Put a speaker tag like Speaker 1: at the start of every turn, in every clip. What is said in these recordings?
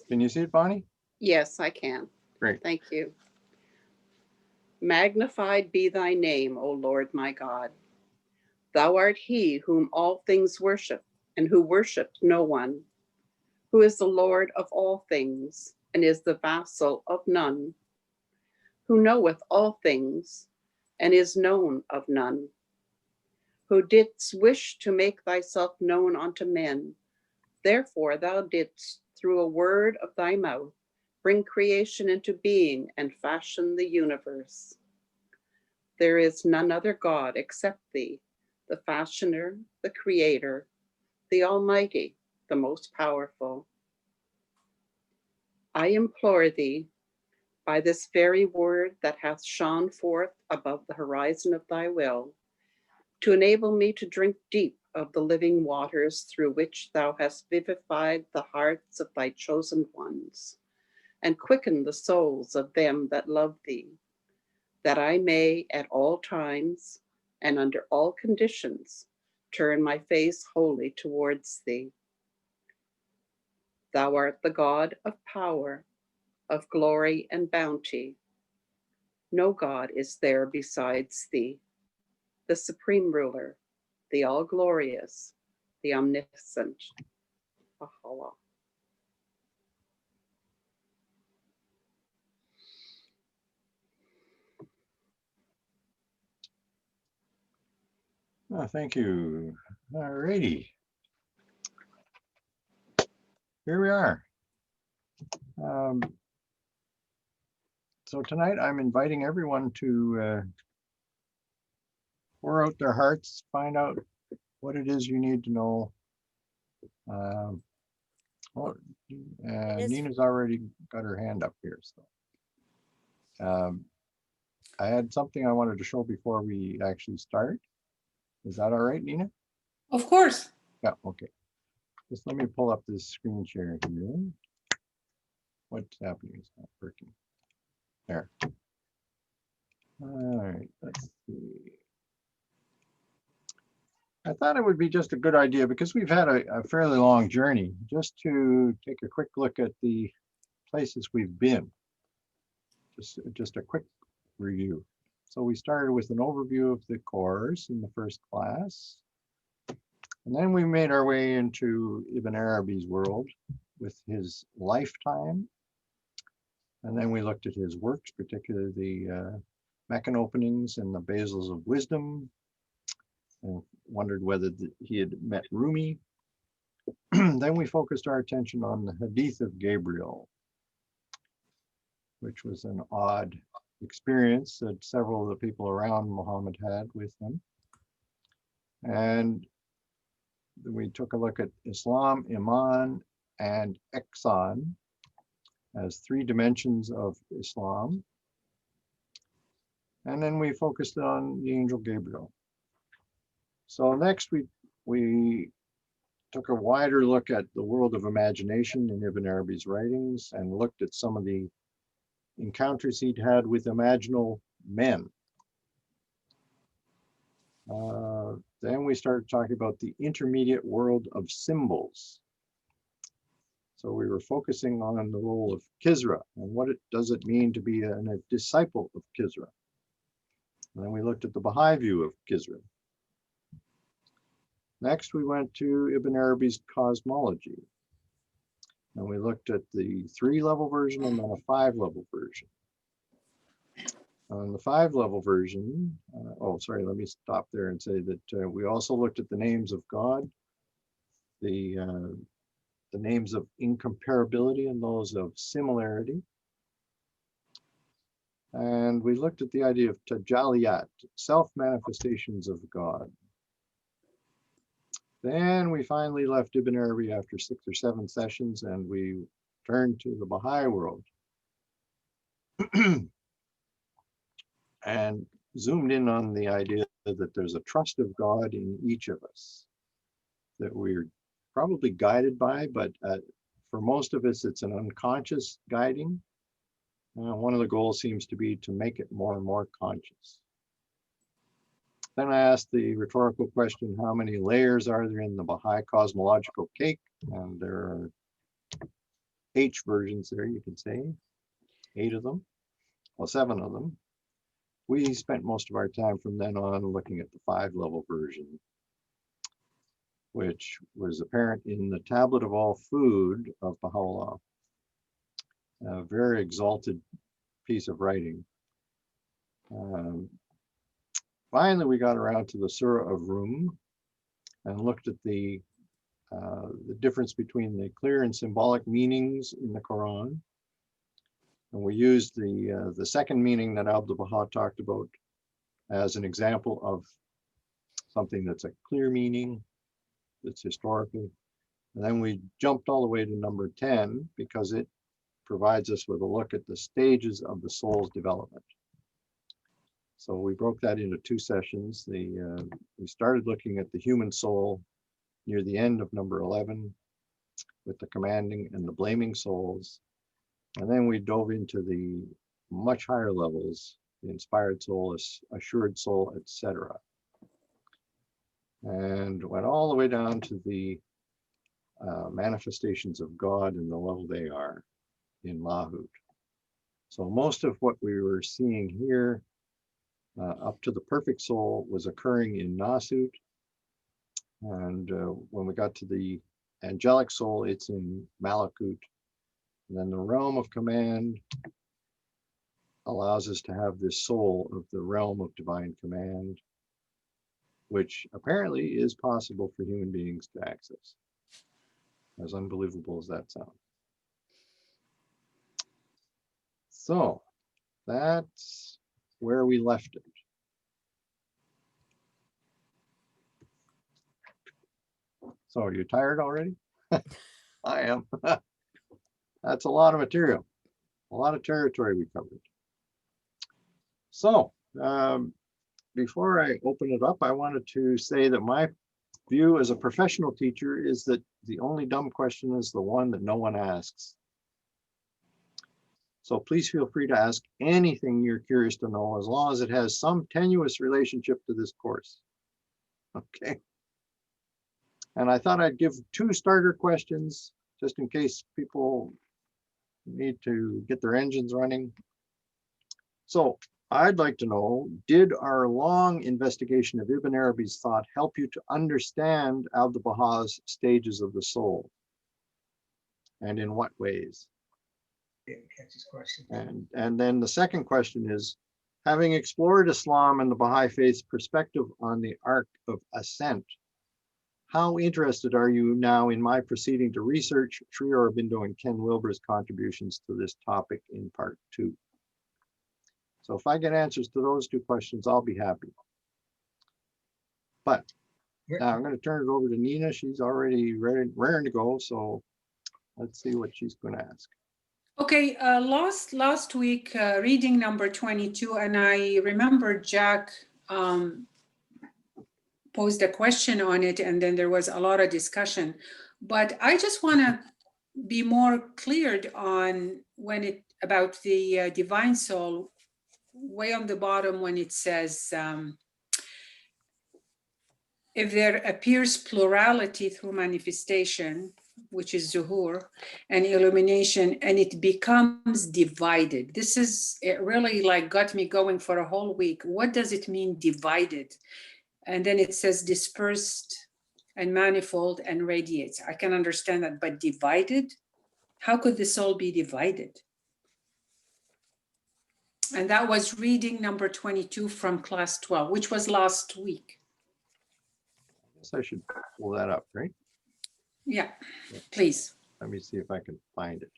Speaker 1: Can you see it, Bonnie?
Speaker 2: Yes, I can.
Speaker 1: Great.
Speaker 2: Thank you. Magnified be thy name, O Lord my God. Thou art he whom all things worship, and who worshipped no one, who is the Lord of all things, and is the vassal of none, who knoweth all things, and is known of none, who didst wish to make thyself known unto men. Therefore thou didst, through a word of thy mouth, bring creation into being and fashion the universe. There is none other God except thee, the fashioner, the creator, the Almighty, the most powerful. I implore thee, by this very word that hath shone forth above the horizon of thy will, to enable me to drink deep of the living waters through which thou hast vivified the hearts of thy chosen ones, and quicken the souls of them that love thee, that I may at all times and under all conditions turn my face wholly towards thee. Thou art the God of power, of glory and bounty. No God is there besides thee, the supreme ruler, the all-glorious, the omniscient. Ahala.
Speaker 1: Oh, thank you. All righty. Here we are. Um, so tonight I'm inviting everyone to pour out their hearts, find out what it is you need to know. Um, well, Nina's already got her hand up here. So I had something I wanted to show before we actually start. Is that all right, Nina?
Speaker 3: Of course.
Speaker 1: Yeah, okay. Just let me pull up this screen share here. What's happening? It's not working. There. All right, let's see. I thought it would be just a good idea because we've had a fairly long journey just to take a quick look at the places we've been. Just a quick review. So we started with an overview of the course in the first class. And then we made our way into Ibn Arabi's world with his lifetime. And then we looked at his works, particularly the Meccan openings and the Basils of Wisdom, and wondered whether he had met Rumi. Then we focused our attention on the Hadith of Gabriel, which was an odd experience that several of the people around Muhammad had with him. And we took a look at Islam, Iman, and Ihsan as three dimensions of Islam. And then we focused on the angel Gabriel. So next we took a wider look at the world of imagination in Ibn Arabi's writings and looked at some of the encounters he'd had with imaginal men. Then we started talking about the intermediate world of symbols. So we were focusing on the role of Kisra and what does it mean to be a disciple of Kisra. And then we looked at the Baha'i view of Kisra. Next, we went to Ibn Arabi's cosmology. And we looked at the 3-level version and then a 5-level version. On the 5-level version, let me stop there and say that we also looked at the names of God, the names of incomparability and those of similarity. And we looked at the idea of tajalliyat, self-manifestations of God. Then we finally left Ibn Arabi after 6 or 7 sessions and we turned to the Baha'i world and zoomed in on the idea that there's a trust of God in each of us that we're probably guided by, but for most of us, it's an unconscious guiding. One of the goals seems to be to make it more and more conscious. Then I asked the rhetorical question, how many layers are there in the Baha'i cosmological cake? And there are H versions there, you can say, 8 of them, well, 7 of them. We spent most of our time from then on looking at the 5-level version, which was apparent in the Tablet of All Food of Baha'u'llah, a very exalted piece of writing. Finally, we got around to the Surah of Rum and looked at the difference between the clear and symbolic meanings in the Quran. And we used the second meaning that Abdu'l-Baha talked about as an example of something that's a clear meaning, that's historical. And then we jumped all the way to number 10 because it provides us with a look at the stages of the soul's development. So we broke that into 2 sessions. We started looking at the human soul near the end of number 11 with the commanding and the blaming souls. And then we dove into the much higher levels, the inspired soul, assured soul, etc. And went all the way down to the manifestations of God and the level they are in Lahut. So most of what we were seeing here up to the perfect soul was occurring in Nasut. And when we got to the angelic soul, it's in Malakut. And then the realm of command allows us to have this soul of the realm of divine command, which apparently is possible for human beings to access, as unbelievable as that sounds. So that's where we left it. So are you tired already? I am. That's a lot of material, a lot of territory we covered. So before I open it up, I wanted to say that my view as a professional teacher is that the only dumb question is the one that no one asks. So please feel free to ask anything you're curious to know, as long as it has some tenuous relationship to this course. Okay. And I thought I'd give 2 starter questions just in case people need to get their engines running. So I'd like to know, did our long investigation of Ibn Arabi's thought help you to understand Abdu'l-Baha's stages of the soul? And in what ways? And then the second question is, having explored Islam and the Baha'i faith's perspective on the Arc of Ascent, how interested are you now in my proceeding to research Sri Aurobindo and Ken Wilber's contributions to this topic in part 2? So if I get answers to those 2 questions, I'll be happy. But now I'm going to turn it over to Nina. She's already raring to go. So let's see what she's going to ask.
Speaker 3: Okay, last week, reading number 22, and I remember Jack posed a question on it, and then there was a lot of discussion. But I just want to be more cleared on about the divine soul, way on the bottom when it says, if there appears plurality through manifestation, which is zuhur, and illumination, and it becomes divided. This is, it really like got me going for a whole week. What does it mean divided? And then it says dispersed and manifold and radiates. I can understand that, but divided? How could the soul be divided? And that was reading number 22 from class 12, which was last week.
Speaker 1: I guess I should pull that up, right?
Speaker 3: Yeah, please.
Speaker 1: Let me see if I can find it.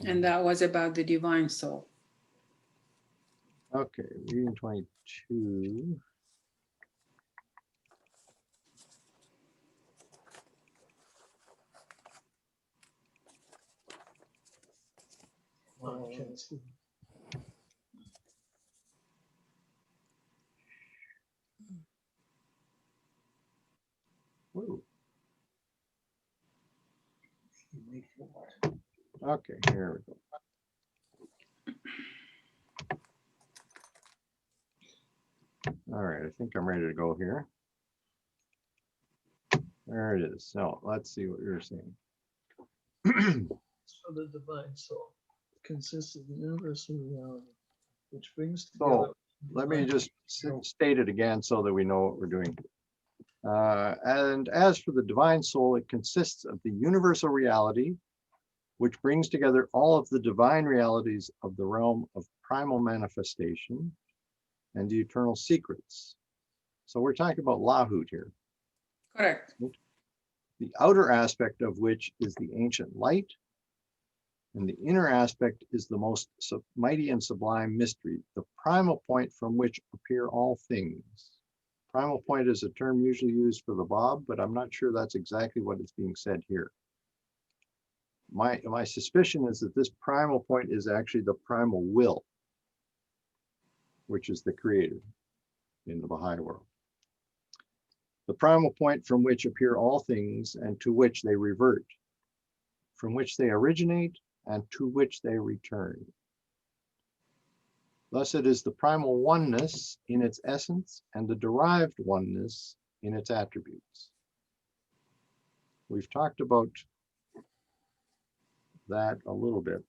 Speaker 3: And that was about the divine soul.
Speaker 1: Okay, reading 22. Whoa. Okay, here we go. All right, I think I'm ready to go here. There it is. So let's see what you're saying.
Speaker 4: for the divine soul consists of the universal reality, which brings
Speaker 1: So
Speaker 4: together.
Speaker 1: let me
Speaker 4: divine
Speaker 1: just
Speaker 4: soul.
Speaker 1: state it again so that we know what we're doing. And as for the divine soul, it consists of the universal reality, which brings together all of the divine realities of the realm of primal manifestation and the eternal secrets. So we're talking about Lahut here,
Speaker 3: Correct.
Speaker 1: the outer aspect of which is the ancient light, and the inner aspect is the most mighty and sublime mystery, the primal point from which appear all things. Primal point is a term usually used for the Bob, but I'm not sure that's exactly what is being said here. My suspicion is that this primal point is actually the primal will, which is the creator in the Baha'i world. The primal point from which appear all things and to which they revert, from which they originate and to which they return. Thus it is the primal oneness in its essence and the derived oneness in its attributes. We've talked about that a little bit.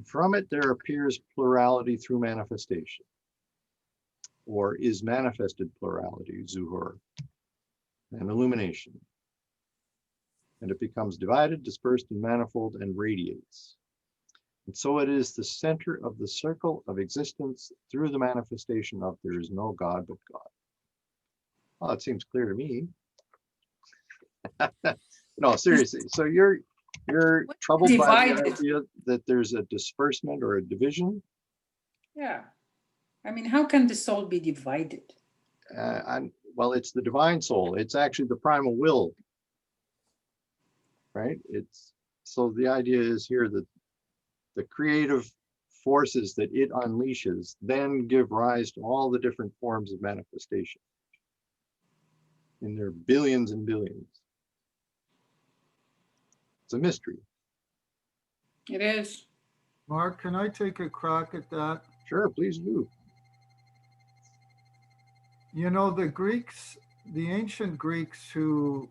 Speaker 1: From it there appears plurality through manifestation, or is manifested plurality, zuhur, and illumination. And it becomes divided, dispersed, and manifold, and radiates. And so it is the center of the circle of existence through the manifestation of there is no God but God. Well, it seems clear to me. No, seriously. So you're troubled by the
Speaker 3: Divided.
Speaker 1: idea that there's a disbursement or a division?
Speaker 3: Yeah. I mean, how can the soul be divided?
Speaker 1: Well, it's the divine soul. It's actually the primal will, right? So the idea is here that the creative forces that it unleashes then give rise to all the different forms of manifestation in their billions and billions. It's a mystery.
Speaker 3: It is.
Speaker 5: Mark, can I take a crack at that?
Speaker 1: Sure, please do.
Speaker 5: You know, the Greeks, the ancient Greeks who,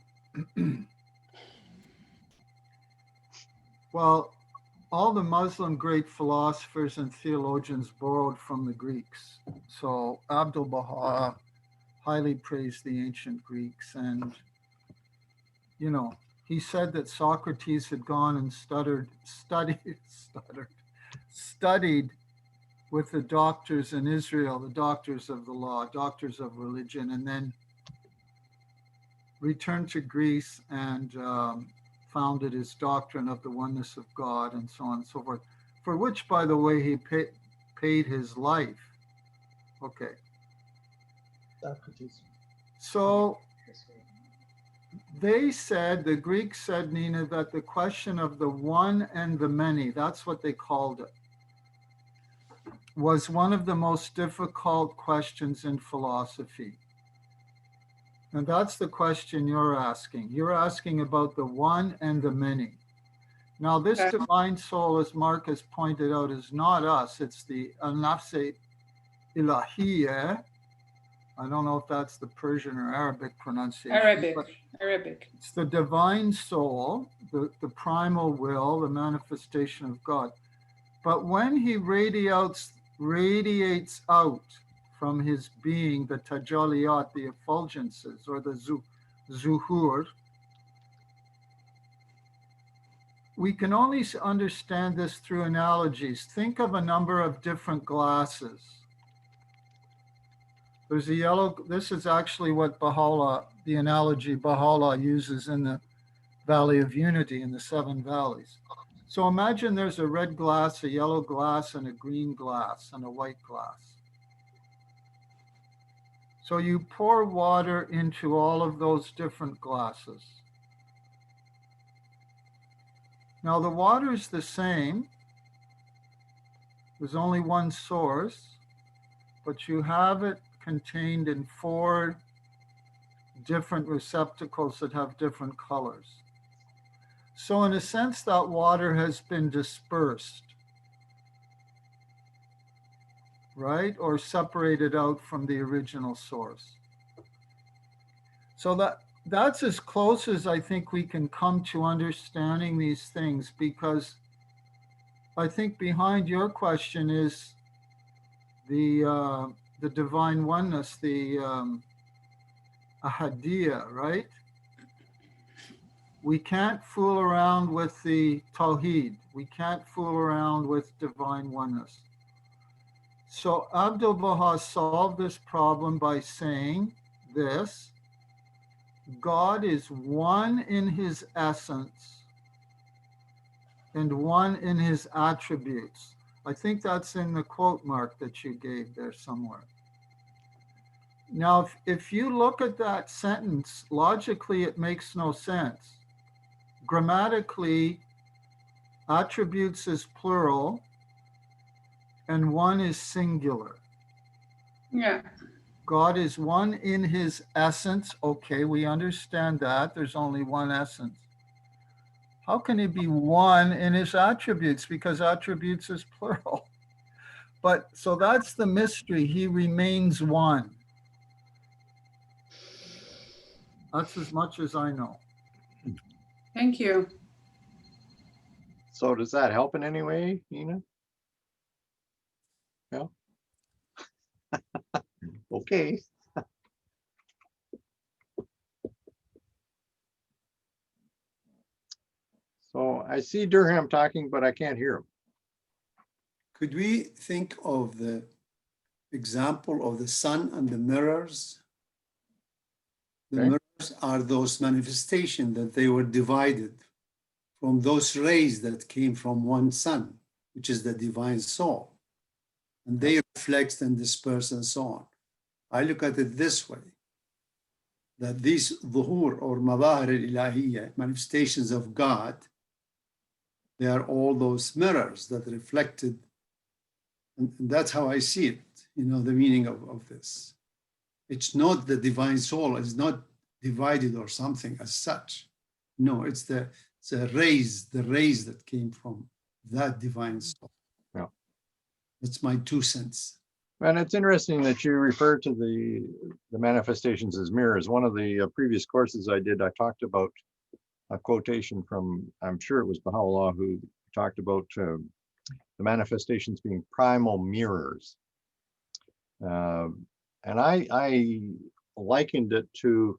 Speaker 5: well, all the Muslim great philosophers and theologians borrowed from the Greeks. So Abdul Baha highly praised the ancient Greeks. And, you know, he said that Socrates had gone and studied with the doctors in Israel, the doctors of the law, doctors of religion, and then returned to Greece and founded his doctrine of the oneness of God and so on and so forth, for which, by the way, he paid his life. Okay.
Speaker 4: Socrates.
Speaker 5: So they said, the Greeks said, Nina, that the question of the one and the many, that's what they called it, was one of the most difficult questions in philosophy. And that's the question you're asking. You're asking about the one and the many. Now, this divine soul, as Mark has pointed out, is not us. It's the al-nafs ilahiyya. I don't know if that's the Persian or Arabic pronunciation.
Speaker 3: Arabic.
Speaker 5: It's the divine soul, the primal will, the manifestation of God. But when he radiates out from his being, the tajalliyat, the effulgences, or the zuhur, we can only understand this through analogies. Think of a number of different glasses. There's a yellow, this is actually what Baha'u'llah, the analogy Baha'u'llah uses in the Valley of Unity, in the Seven Valleys. So imagine there's a red glass, a yellow glass, and a green glass, and a white glass. So you pour water into all of those different glasses. Now the water is the same. There's only one source, but you have it contained in 4 different receptacles that have different colors. So in a sense, that water has been dispersed, right? Or separated out from the original source. So that that's as close as I think we can come to understanding these things, because I think behind your question is the divine oneness, the ahadiyya, right? We can't fool around with the tawhid. We can't fool around with divine oneness. So Abdu'l-Baha solved this problem by saying this: God is one in his essence and one in his attributes. I think that's in the quote mark that you gave there somewhere. Now, if you look at that sentence, logically, it makes no sense. Grammatically, attributes is plural and one is singular.
Speaker 3: Yeah.
Speaker 5: God is one in his essence. Okay, we understand that. There's only one essence. How can he be one in his attributes? Because attributes is plural. But so that's the mystery. He remains one. That's as much as I know.
Speaker 3: Thank you.
Speaker 1: So does that help in any way, Nina? No? Okay. So I see Durham talking, but I can't hear him.
Speaker 6: Could we think of the example of the sun and the mirrors? The
Speaker 1: Okay.
Speaker 6: mirrors are those manifestations that they were divided from those rays that came from one sun, which is the divine soul. And they reflect and disperse and so on. I look at it this way, that these dhuhur or madahir al-ilahiyya, manifestations of God, they are all those mirrors that reflected. And that's how I see it, the meaning of this. It's not the divine soul, it's not divided or something as such. No, it's the rays that came from that divine soul.
Speaker 1: Yeah.
Speaker 6: That's my 2 cents.
Speaker 1: And it's interesting that you refer to the manifestations as mirrors. One of the previous courses I did, I talked about a quotation from, I'm sure it was Baha'u'llah, who talked about the manifestations being primal mirrors. And I likened it to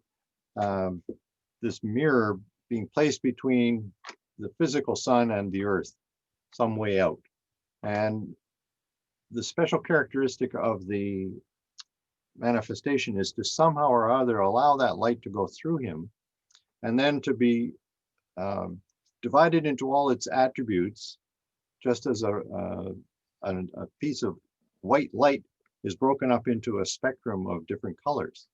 Speaker 1: this mirror being placed between the physical sun and the earth, some way out. And the special characteristic of the manifestation is to somehow or other allow that light to go through him, and then to be divided into all its attributes, just as a piece of white light is broken up into a spectrum of different colors.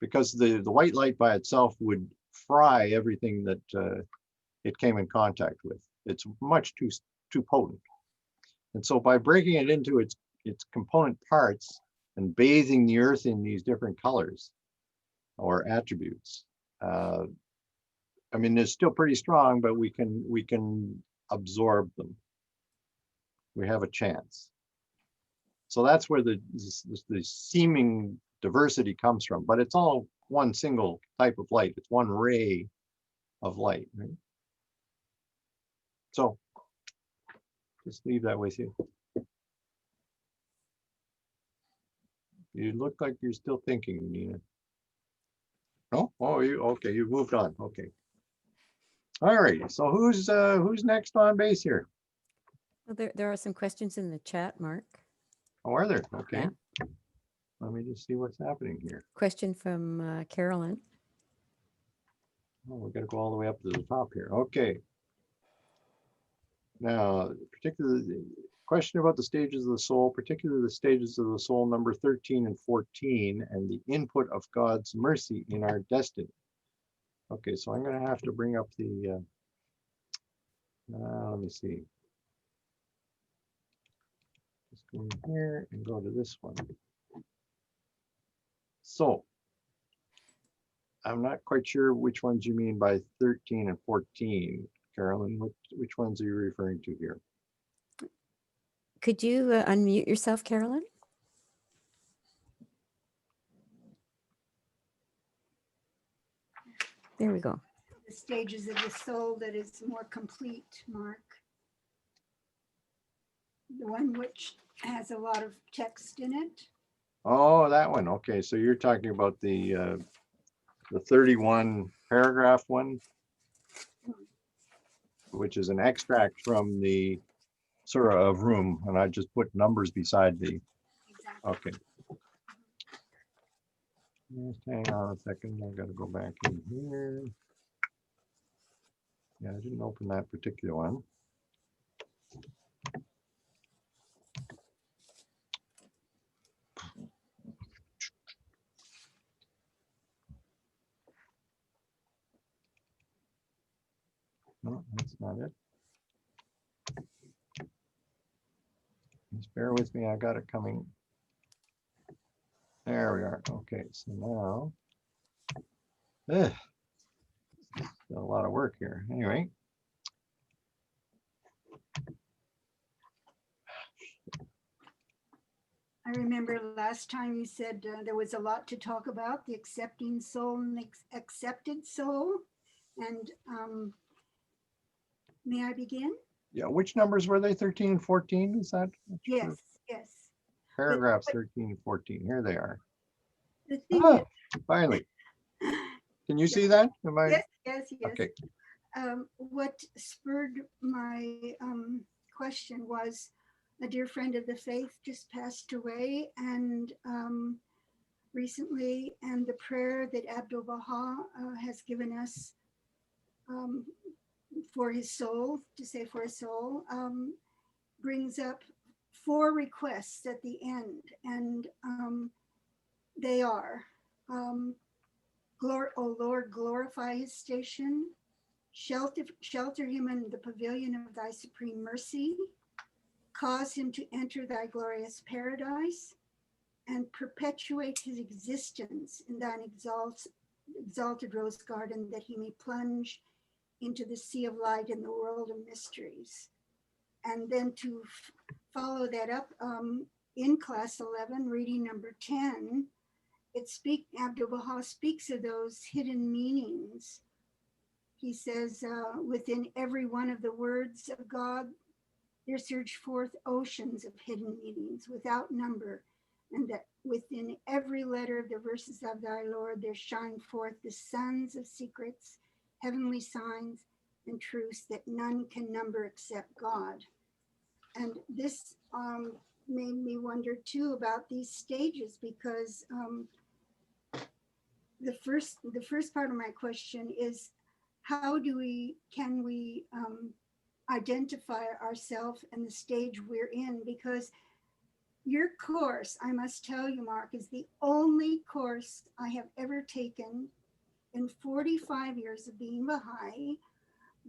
Speaker 1: Because the white light by itself would fry everything that it came in contact with. It's much too potent. And so by breaking it into its component parts and bathing the earth in these different colors or attributes, I mean, they're still pretty strong, but we can absorb them. We have a chance. So that's where the seeming diversity comes from, but it's all one single type of light. It's one ray of light, right? So just leave that with you. You look like you're still thinking, Nina. Oh, you've moved on. Okay. All right. So who's next on base here?
Speaker 7: Well, there are some questions in the chat, Mark.
Speaker 1: Oh, are there? Okay.
Speaker 7: Yeah.
Speaker 1: Let me just see what's happening here.
Speaker 7: Question from Carolyn.
Speaker 1: Oh, we got to go all the way up to the top here. Okay. Now, particularly the question about the stages of the soul, particularly the stages of the soul number 13 and 14, and the input of God's mercy in our destiny. Okay, so I'm going to have to bring up the, let me see. Just go in here and go to this one. So, I'm not quite sure which ones you mean by 13 and 14, Carolyn. Which ones are you referring to here?
Speaker 7: Could you unmute yourself, Carolyn? There we go.
Speaker 8: The stages of the soul that is more complete, Mark. The one which has a lot of text in it.
Speaker 1: Oh, that one. Okay, so you're talking about the 31 paragraph one, which is an extract from the Surah of Rum, and I just put numbers beside the.
Speaker 8: Exactly.
Speaker 1: Okay. Just hang on a second. I gotta go back in here. Yeah, I didn't open that particular one. No, that's not it. Just bear with me. I got it coming. There we are. Okay, so now. A lot of work here. Anyway.
Speaker 8: I remember last time you said there was a lot to talk about, the accepting soul and the accepted soul. And may I begin?
Speaker 1: Yeah, which numbers were they? 13 and 14? Is that?
Speaker 8: Yes, yes.
Speaker 1: Paragraphs 13 and 14. Here they are.
Speaker 8: The thing
Speaker 1: Ah, finally. Can you see that? Am I?
Speaker 8: yes, yes, yes.
Speaker 1: Okay.
Speaker 8: What spurred my question was a dear friend of the faith just passed away, and recently, and the prayer that Abdul Baha has given us for his soul, to say for his soul, brings up 4 requests at the end, and they are, O Lord, glorify his station, shelter him in the pavilion of thy supreme mercy, cause him to enter thy glorious paradise, and perpetuate his existence in thine exalted rose garden, that he may plunge into the sea of light in the world of mysteries. And then to follow that up, in class 11, reading number 10, Abdu'l-Baha speaks of those hidden meanings. He says, within every one of the words of God, there surge forth oceans of hidden meanings without number, and that within every letter of the verses of thy Lord, there shine forth the suns of secrets, heavenly signs, and truths that none can number except God. And this made me wonder too about these stages, because the first part of my question is, how can we identify ourselves and the stage we're in? Because your course, I must tell you, Mark, is the only course I have ever taken in 45 years of being Baha'i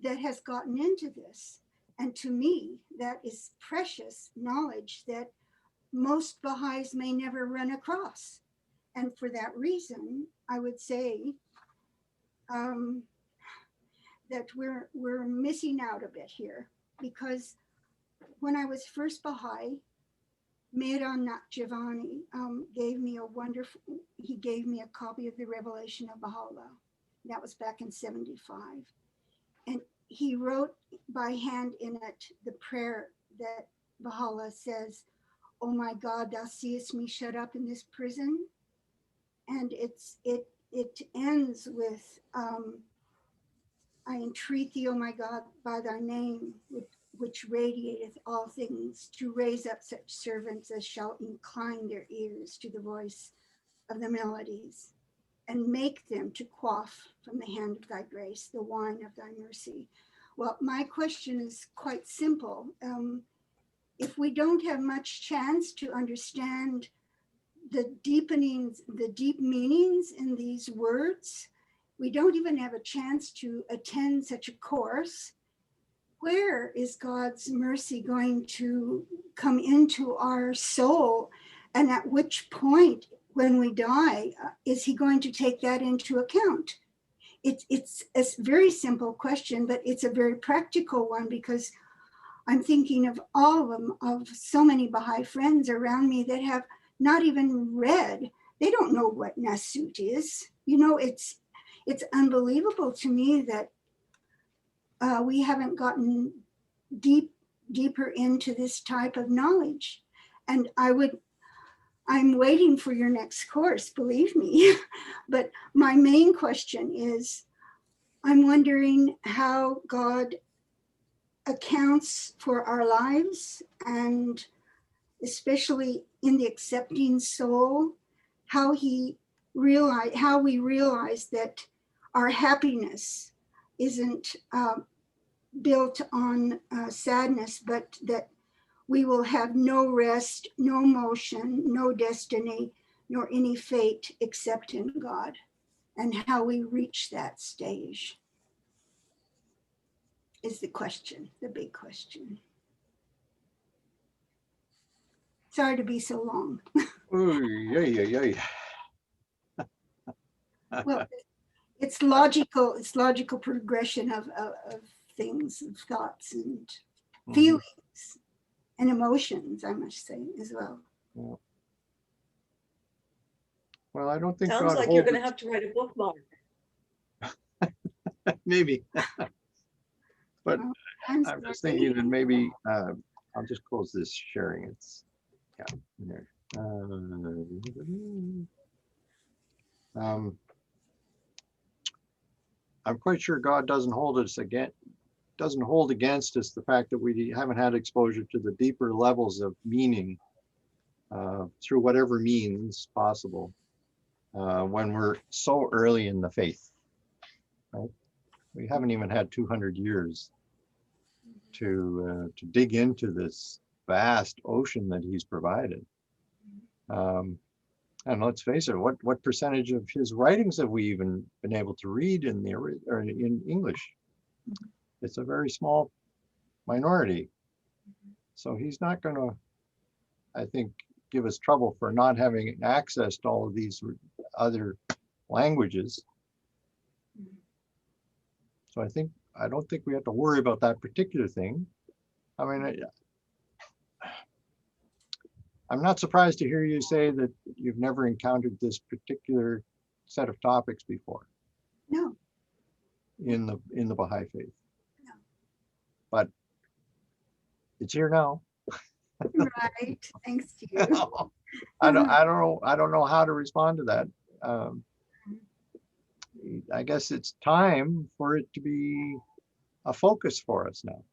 Speaker 8: that has gotten into this. And to me, that is precious knowledge that most Baha'is may never run across. And for that reason, I would say that we're missing out a bit here, because when I was first Baha'i, Mehran Nakjivani gave me a copy of the Revelation of Baha'u'llah. That was back in 75. And he wrote by hand in it the prayer that Baha'u'llah says, "Oh my God, thou seest me shut up in this prison." And it ends with, I entreat thee, O my God, by thy name, which radiateth all things, to raise up such servants as shall incline their ears to the voice of the melodies, and make them to quaff from the hand of thy grace the wine of thy mercy. Well, my question is quite simple. If we don't have much chance to understand the deep meanings in these words, we don't even have a chance to attend such a course, where is God's mercy going to come into our soul? And at which point, when we die, is he going to take that into account? It's a very simple question, but it's a very practical one, because I'm thinking of all of them, of so many Baha'i friends around me that have not even read. They don't know what Nasut is. You know, it's unbelievable to me that we haven't gotten deeper into this type of knowledge. And I'm waiting for your next course, believe me. But my main question is, I'm wondering how God accounts for our lives, and especially in the accepting soul, how we realize that our happiness isn't built on sadness, but that we will have no rest, no motion, no destiny, nor any fate except in God, and how we reach that stage is the question, the big question. Sorry to be so long.
Speaker 1: Ooh, yeah, yeah, yeah.
Speaker 8: Well, it's logical progression of things, of thoughts and feelings and emotions, I must say, as well.
Speaker 1: Yeah. Well, I don't think
Speaker 9: Sounds
Speaker 1: God
Speaker 9: like you're
Speaker 1: holds
Speaker 9: going to have to write a bookmark.
Speaker 1: maybe. But
Speaker 8: Well,
Speaker 1: I'm
Speaker 8: sorry.
Speaker 1: just thinking that maybe I'll just close this sharing. It's yeah there. I'm quite sure God doesn't hold against us the fact that we haven't had exposure to the deeper levels of meaning through whatever means possible when we're so early in the faith. Right? We haven't even had 200 years to dig into this vast ocean that he's provided. And let's face it, what percentage of his writings have we even been able to read in in English? It's a very small minority. So he's not going to, I think, give us trouble for not having access to all of these other languages. So I don't think we have to worry about that particular thing. I mean, I'm not surprised to hear you say that you've never encountered this particular set of topics before.
Speaker 8: No.
Speaker 1: In the Baha'i faith.
Speaker 8: No.
Speaker 1: But it's here now.
Speaker 8: Right. Thanks to you.
Speaker 1: I don't know how to respond to that. I guess it's time for it to be a focus for us now.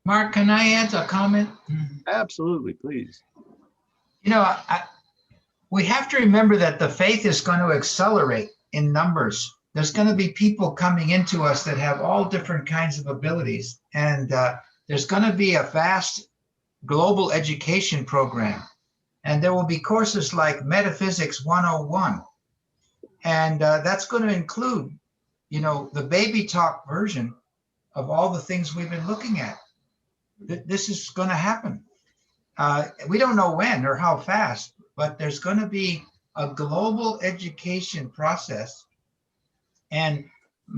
Speaker 10: Mark, can I add a comment?
Speaker 1: Absolutely, please.
Speaker 10: You know, we have to remember that the faith is going to accelerate in numbers. There's going to be people coming into us that have all different kinds of abilities. And there's going to be a vast global education program. And there will be courses like Metaphysics 101. And that's going to include, you know, the baby talk version of all the things we've been looking at. This is going to happen. We don't know when or how fast, but there's going to be a global education process. And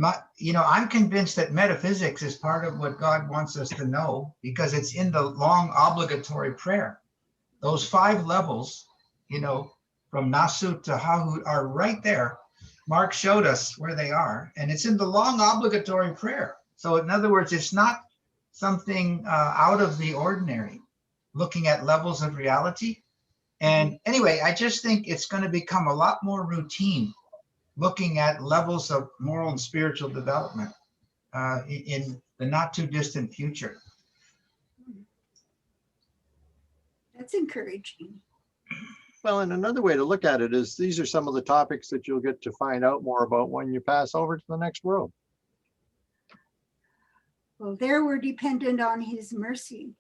Speaker 10: I'm convinced that metaphysics is part of what God wants us to know, because it's in the long obligatory prayer. Those 5 levels, you know, from Nasut to Hahut are right there. Mark showed us where they are, and it's in the long obligatory prayer. So in other words, it's not something out of the ordinary, looking at levels of reality. And anyway, I just think it's going to become a lot more routine, looking at levels of moral and spiritual development in the not too distant future.
Speaker 8: That's encouraging.
Speaker 1: Well, and another way to look at it is these are some of the topics that you'll get to find out more about when you pass over to the next world.
Speaker 8: Well, there we're dependent on his mercy.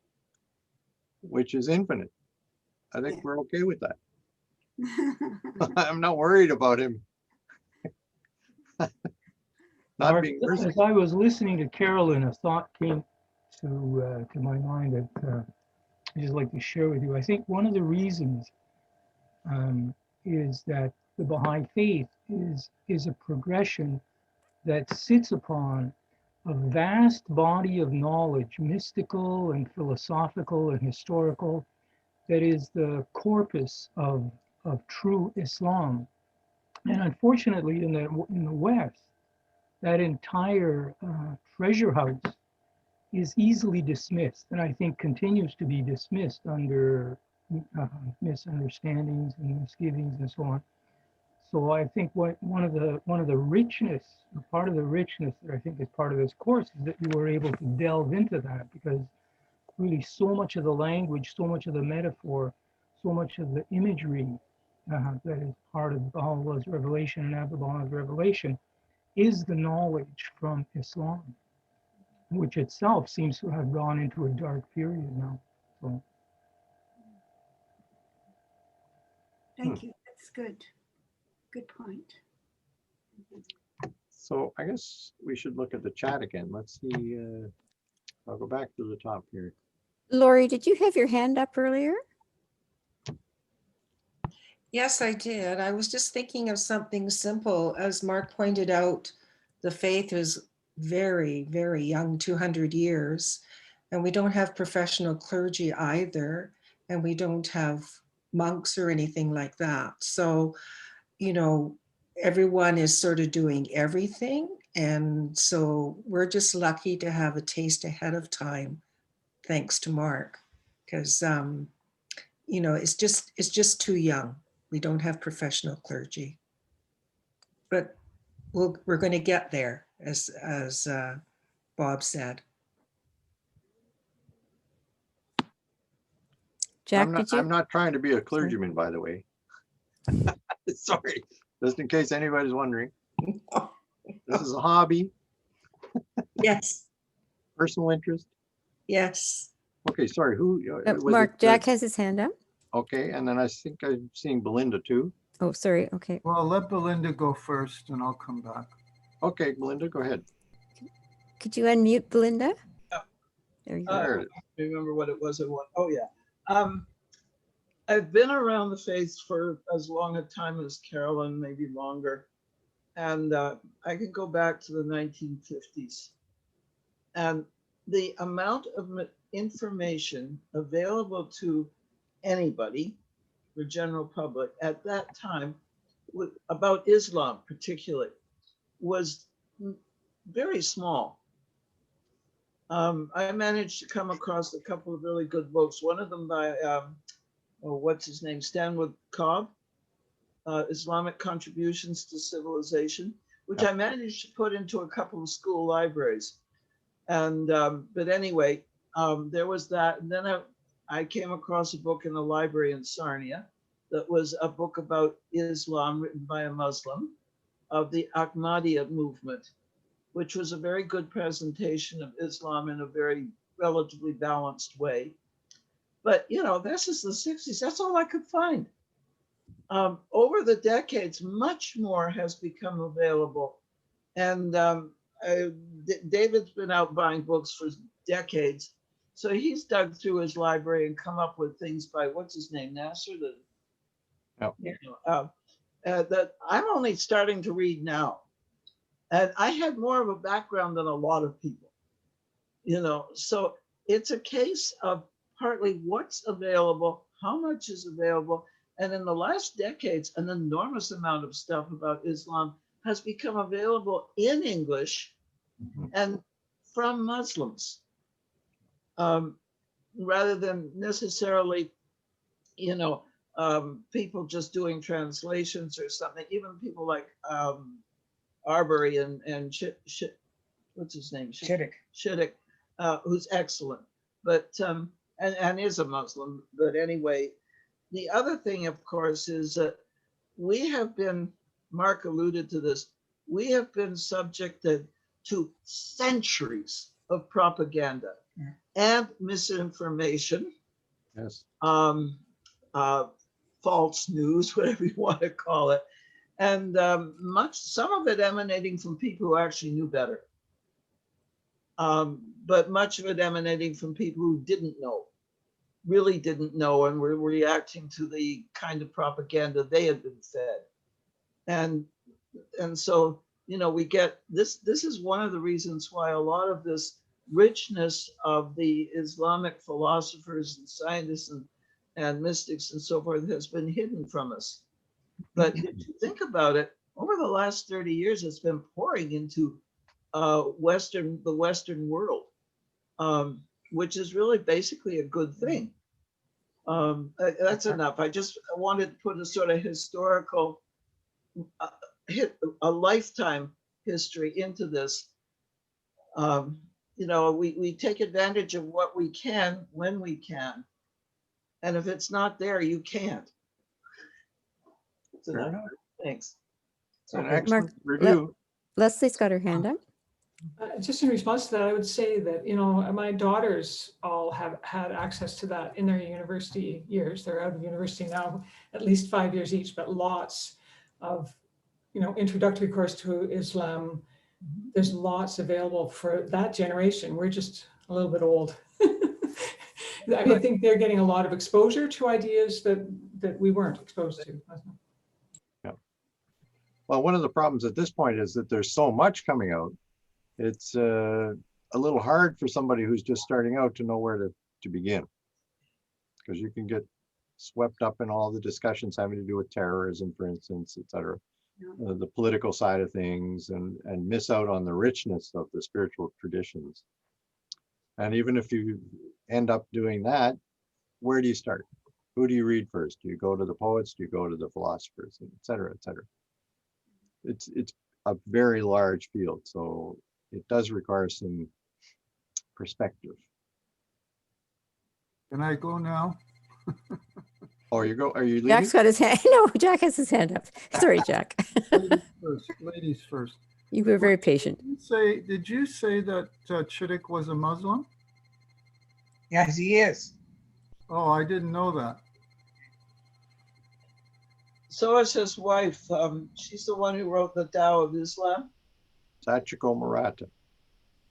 Speaker 1: Which is infinite. I think we're okay with that. I'm not worried about him. Not being merciful.
Speaker 11: As I was listening to Carolyn, a thought came to my mind that I'd just like to share with you. I think one of the reasons is that the Baha'i faith is a progression that sits upon a vast body of knowledge, mystical and philosophical and historical, that is the corpus of true Islam. And unfortunately, in the West, that entire treasure house is easily dismissed, and I think continues to be dismissed under misunderstandings and misgivings and so on. So I think one of the richness, part of the richness that I think is part of this course is that you were able to delve into that, because really so much of the language, so much of the metaphor, so much of the imagery that is part of Baha'u'llah's revelation and Abdu'l-Baha''s revelation is the knowledge from Islam, which itself seems to have gone into a dark period now. So,
Speaker 8: Thank you. That's good. Good point.
Speaker 1: So I guess we should look at the chat again. Let's see. I'll go back to the top here.
Speaker 7: Lori, did you have your hand up earlier?
Speaker 9: Yes, I did. I was just thinking of something simple. As Mark pointed out, the faith is very, very young, 200 years, and we don't have professional clergy either, and we don't have monks or anything like that. So, you know, everyone is sort of doing everything. And so we're just lucky to have a taste ahead of time, thanks to Mark, because, you know, it's just too young. We don't have professional clergy, but we're going to get there, as Bob said.
Speaker 7: Jack,
Speaker 1: I'm
Speaker 7: did you?
Speaker 1: not trying to be a clergyman, by the way. Sorry, just in case anybody's wondering. This is a hobby,
Speaker 9: Yes,
Speaker 1: personal interest.
Speaker 9: yes.
Speaker 1: Okay, sorry, who? was
Speaker 7: Mark,
Speaker 1: it,
Speaker 7: Jack has his hand up.
Speaker 1: Okay, and then I think I'm seeing Belinda too.
Speaker 7: Oh, sorry. Okay.
Speaker 5: Well, let Belinda go first and I'll come back.
Speaker 1: Okay, Belinda, go ahead.
Speaker 7: Could you unmute Belinda?
Speaker 4: Yeah.
Speaker 7: There you
Speaker 1: There
Speaker 7: go.
Speaker 1: it is.
Speaker 4: I remember what it was. Oh, yeah. I've been around the faith for as long a time as Carolyn, maybe longer. And I can go back to the 1950s. And the amount of information available to anybody, the general public, at that time, about Islam particularly, was very small. I managed to come across a couple of really good books. One of them by, what's his name, Stanwood Cobb, Islamic Contributions to Civilization, which I managed to put into a couple of school libraries. And, but anyway, there was that. And then I came across a book in the library in Sarnia that was a book about Islam written by a Muslim of the Ahmadiyya movement, which was a very good presentation of Islam in a very relatively balanced way. But, you know, this is the 60s. That's all I could find. Over the decades, much more has become available. And David's been out buying books for decades. So he's dug through his library and come up with things by, what's his name, Nasser? That I'm only starting to read now. And I had more of a background than a lot of people, you know, so it's a case of partly what's available, how much is available. And in the last decades, an enormous amount of stuff about Islam has become available in English and from Muslims, rather than necessarily, you know, people just doing translations or something. Even people like Arbery and what's his name? Shiddick, who's excellent, but and is a Muslim. But anyway, the other thing, of course, is that we have been, Mark alluded to this, we have been subjected to centuries of propaganda and misinformation.
Speaker 1: Yes.
Speaker 4: False news, whatever you want to call it. And some of it emanating from people who actually knew better. But much of it emanating from people who didn't know, really didn't know, and were reacting to the kind of propaganda they had been fed. And so, you know, we get this is one of the reasons why a lot of this richness of the Islamic philosophers and scientists and mystics and so forth has been hidden from us. But if you think about it, over the last 30 years, it's been pouring into the Western world, which is really basically a good thing. That's enough. I just wanted to put a sort of historical, uh, a lifetime history into this. We take advantage of what we can when we can. And if it's not there, you can't.
Speaker 1: Fair enough.
Speaker 4: Thanks.
Speaker 1: An
Speaker 7: Mark,
Speaker 1: excellent review.
Speaker 7: Leslie's got her hand up.
Speaker 12: Just in response to that, I would say that, my daughters all have had access to that in their university years. They're out of university now, at least 5 years each, but lots of, introductory course to Islam. There's lots available for that generation. We're just a little bit old. I think they're getting a lot of exposure to ideas that we weren't exposed to.
Speaker 1: Yeah. Well, one of the problems at this point is that there's so much coming out. It's a little hard for somebody who's just starting out to know where to begin, because you can get swept up in all the discussions having to do with terrorism, for instance, et cetera, the political side of things, and miss out on the richness of the spiritual traditions. And even if you end up doing that, where do you start? Who do you read first? Do you go to the poets? Do you go to the philosophers, et cetera, et cetera? It's a very large field, so it does require some perspective.
Speaker 5: Can I go now?
Speaker 1: Oh, you go, are you leaving?
Speaker 7: Jack's got his hand. No, Jack has his hand up. Sorry, Jack.
Speaker 5: Ladies first.
Speaker 7: You were very patient.
Speaker 5: Did you say that Chittick was a Muslim?
Speaker 10: Yes, he is.
Speaker 5: Oh, I didn't know that.
Speaker 4: So is his wife. She's the one who wrote the Tao of Islam.
Speaker 1: Sachiko Murata.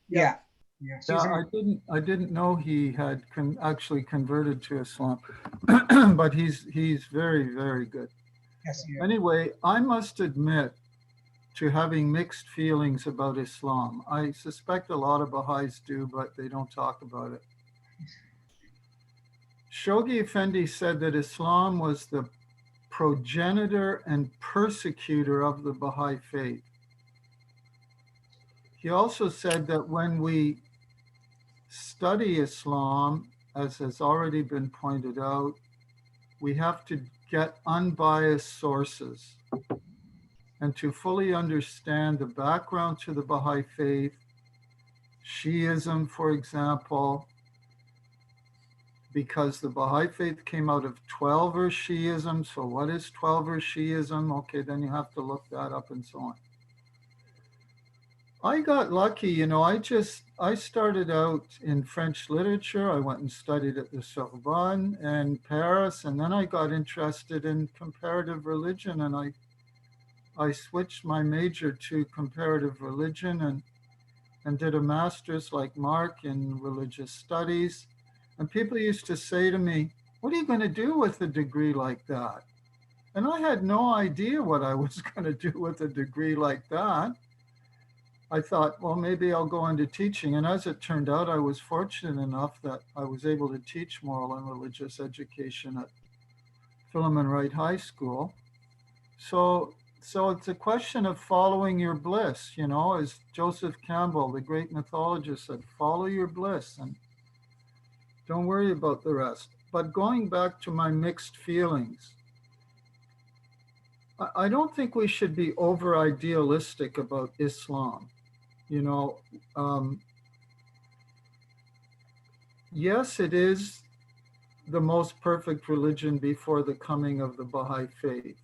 Speaker 10: Yeah. Yeah,
Speaker 5: I didn't know he had actually converted to Islam, but he's very, very good.
Speaker 10: Yes, he is.
Speaker 5: Anyway, I must admit to having mixed feelings about Islam. I suspect a lot of Baha'is do, but they don't talk about it. Shoghi Effendi said that Islam was the progenitor and persecutor of the Baha'i faith. He also said that when we study Islam, as has already been pointed out, we have to get unbiased sources and to fully understand the background to the Baha'i faith. Shiism, for example, because the Baha'i faith came out of 12er Shiism. So what is 12er Shiism? Okay, then you have to look that up and so on. I got lucky, I started out in French literature. I went and studied at the Sorbonne and Paris, and then I got interested in comparative religion, and I switched my major to comparative religion and did a master's like Mark in religious studies. And people used to say to me, what are you going to do with a degree like that? And I had no idea what I was going to do with a degree like that. I thought, well, maybe I'll go into teaching. And as it turned out, I was fortunate enough that I was able to teach moral and religious education at Philemon Wright High School. So it's a question of following your bliss, as Joseph Campbell, the great mythologist, said, follow your bliss and don't worry about the rest. But going back to my mixed feelings, I don't think we should be over idealistic about Islam. Yes, it is the most perfect religion before the coming of the Baha'i faith.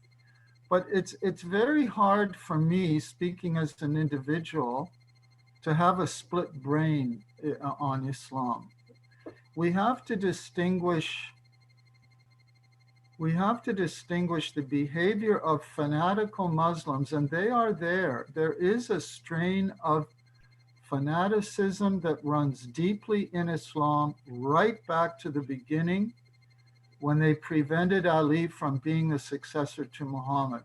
Speaker 5: But it's very hard for me, speaking as an individual, to have a split brain on Islam. We have to distinguish the behavior of fanatical Muslims, and they are there. There is a strain of fanaticism that runs deeply in Islam, right back to the beginning, when they prevented Ali from being the successor to Muhammad.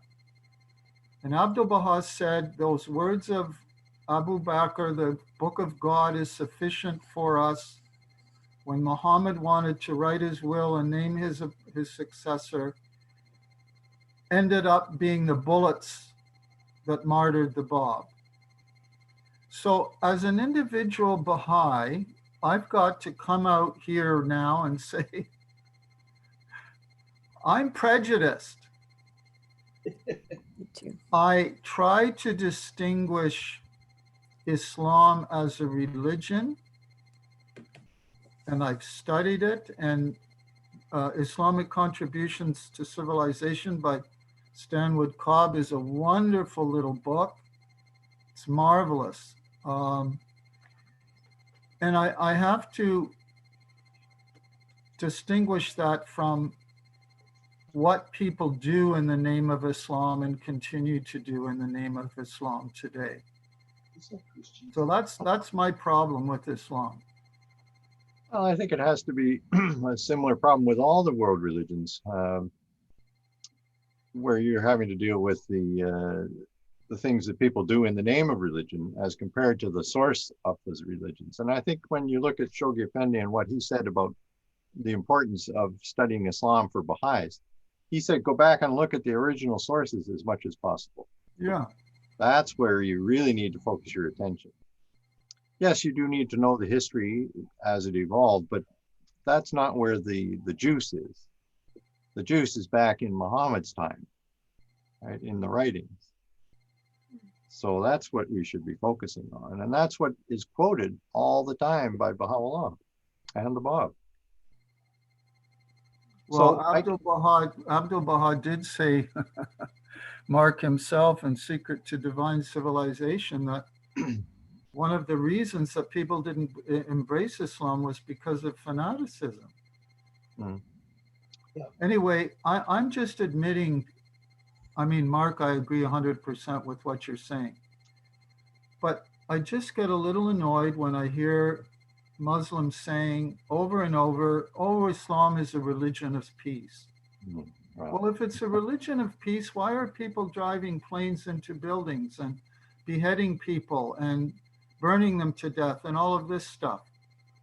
Speaker 5: And Abdul Baha said, those words of Abu Bakr, the book of God is sufficient for us. When Muhammad wanted to write his will and name his successor, ended up being the bullets that martyred the Bab. So as an individual Baha'i, I've got to come out here now and say, I'm prejudiced.
Speaker 7: Me too.
Speaker 5: I try to distinguish Islam as a religion, and I've studied it, and Islamic Contributions to Civilization by Stanwood Cobb is a wonderful little book. It's marvelous. And I have to distinguish that from what people do in the name of Islam and continue to do in the name of Islam today. So that's my problem with Islam.
Speaker 1: Well, I think it has to be a similar problem with all the world religions, where you're having to deal with the things that people do in the name of religion as compared to the source of those religions. And I think when you look at Shoghi Effendi and what he said about the importance of studying Islam for Baha'is, he said, go back and look at the original sources as much as possible.
Speaker 5: Yeah.
Speaker 1: That's where you really need to focus your attention. Yes, you do need to know the history as it evolved, but that's not where the juice is. The juice is back in Muhammad's time, right, in the writings. So that's what we should be focusing on. And that's what is quoted all the time by Baha'u'llah and the Bab.
Speaker 5: Well,
Speaker 1: So
Speaker 5: Abdul Baha did say, Mark himself in Secret to Divine Civilization, that one of the reasons that people didn't embrace Islam was because of fanaticism.
Speaker 1: Mm.
Speaker 4: Yeah.
Speaker 5: Anyway, I'm just admitting, I mean, Mark, I agree 100% with what you're saying. But I just get a little annoyed when I hear Muslims saying over and over, oh, Islam is a religion of peace.
Speaker 1: Mm. Wow.
Speaker 5: Well, if it's a religion of peace, why are people driving planes into buildings and beheading people and burning them to death and all of this stuff?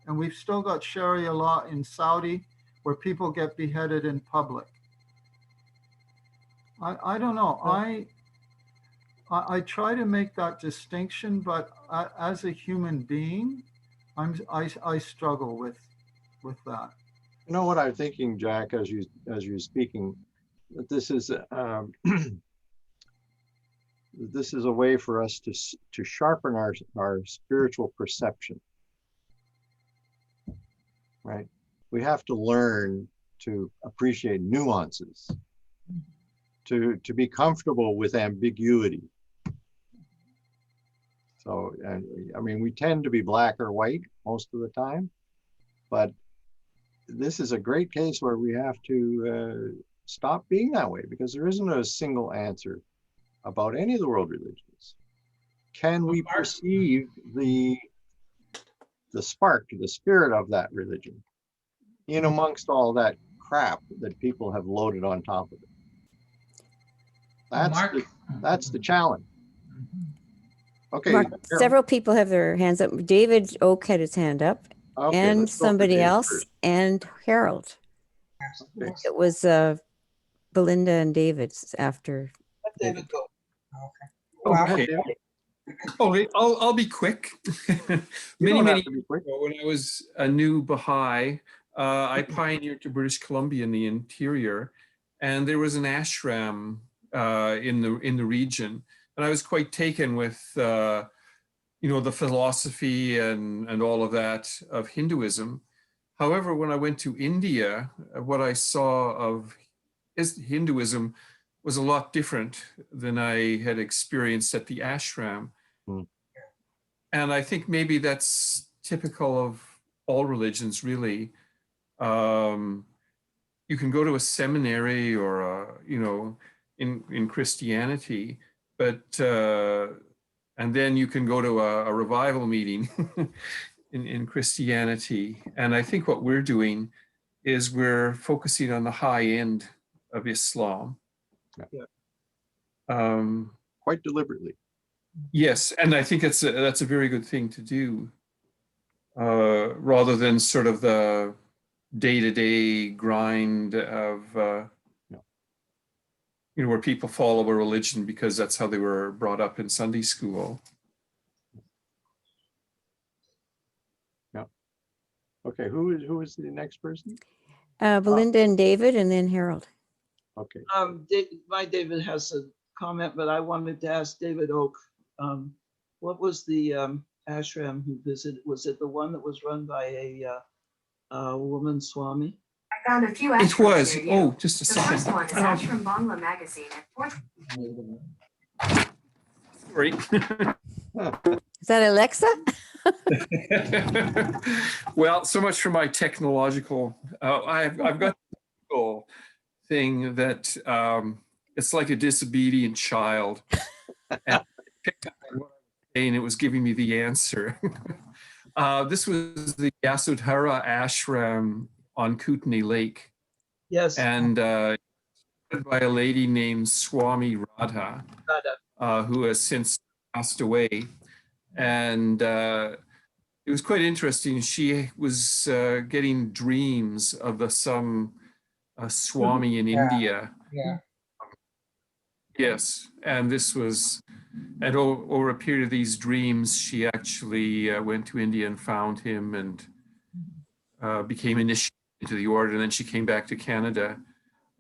Speaker 5: And we've still got Sharia law in Saudi where people get beheaded in public. I don't know. I try to make that distinction, but as a human being, I struggle with that.
Speaker 1: You know what I'm thinking, Jack, as you're speaking, that this is this is a way for us to sharpen our spiritual perception, right? We have to learn to appreciate nuances, to be comfortable with ambiguity. So, and I mean, we tend to be black or white most of the time, but this is a great case where we have to stop being that way, because there isn't a single answer about any of the world religions. Can we perceive the spark, the spirit of that religion in amongst all that crap that people have loaded on top of it? That's the challenge. Okay.
Speaker 7: Mark, several people have their hands up. David Oak had his hand up,
Speaker 1: Okay,
Speaker 7: and
Speaker 1: let's go for
Speaker 7: somebody
Speaker 1: David
Speaker 7: else,
Speaker 1: first.
Speaker 7: and Harold.
Speaker 1: Okay.
Speaker 7: It was Belinda and David's after.
Speaker 4: Let David go.
Speaker 1: Go ahead,
Speaker 13: Okay.
Speaker 1: David.
Speaker 13: Oh, I'll be quick.
Speaker 1: You
Speaker 13: many
Speaker 1: don't have
Speaker 13: many
Speaker 1: to be
Speaker 13: years
Speaker 1: quick.
Speaker 13: ago, when I was a new Baha'i, I pioneered to British Columbia in the interior, and there was an ashram in the region, and I was quite taken with you know, the philosophy and all of that of Hinduism. However, when I went to India, what I saw of Hinduism was a lot different than I had experienced at the ashram.
Speaker 1: Mm.
Speaker 13: And I think maybe that's typical of all religions, really. You can go to a seminary or, you know, in Christianity, but, and then you can go to a revival meeting in Christianity. And I think what we're doing is we're focusing on the high end of Islam.
Speaker 1: Yeah. Quite deliberately.
Speaker 13: Yes, and I think that's a very good thing to do, rather than sort of the day-to-day grind of where people follow a religion because that's how they were brought up in Sunday school.
Speaker 1: Okay, who is the next person?
Speaker 7: Belinda and David, and then Harold.
Speaker 1: Okay.
Speaker 4: David has a comment, but I wanted to ask David Oak, what was the ashram he visited? Was it the one that was run by a woman Swami?
Speaker 14: I found a few
Speaker 13: It
Speaker 14: ashrams
Speaker 13: was.
Speaker 14: near you.
Speaker 13: Oh, just a
Speaker 14: The
Speaker 13: second.
Speaker 14: first one is Ashram Bangla magazine at 4th.
Speaker 13: Sorry.
Speaker 7: Is that Alexa?
Speaker 13: Well, so much for my technological. I've got a thing that it's like a disobedient child. And I picked up on what I was saying, it was giving me the answer. This was the Yasudhara ashram on Kootenai Lake.
Speaker 4: Yes.
Speaker 13: And by a lady named Swami Radha, who has since passed away. And it was quite interesting. She was getting dreams of some Swami in India.
Speaker 14: Yeah.
Speaker 13: Yes, and this was, and over a period of these dreams, she actually went to India and found him and became initiated into the order. And then she came back to Canada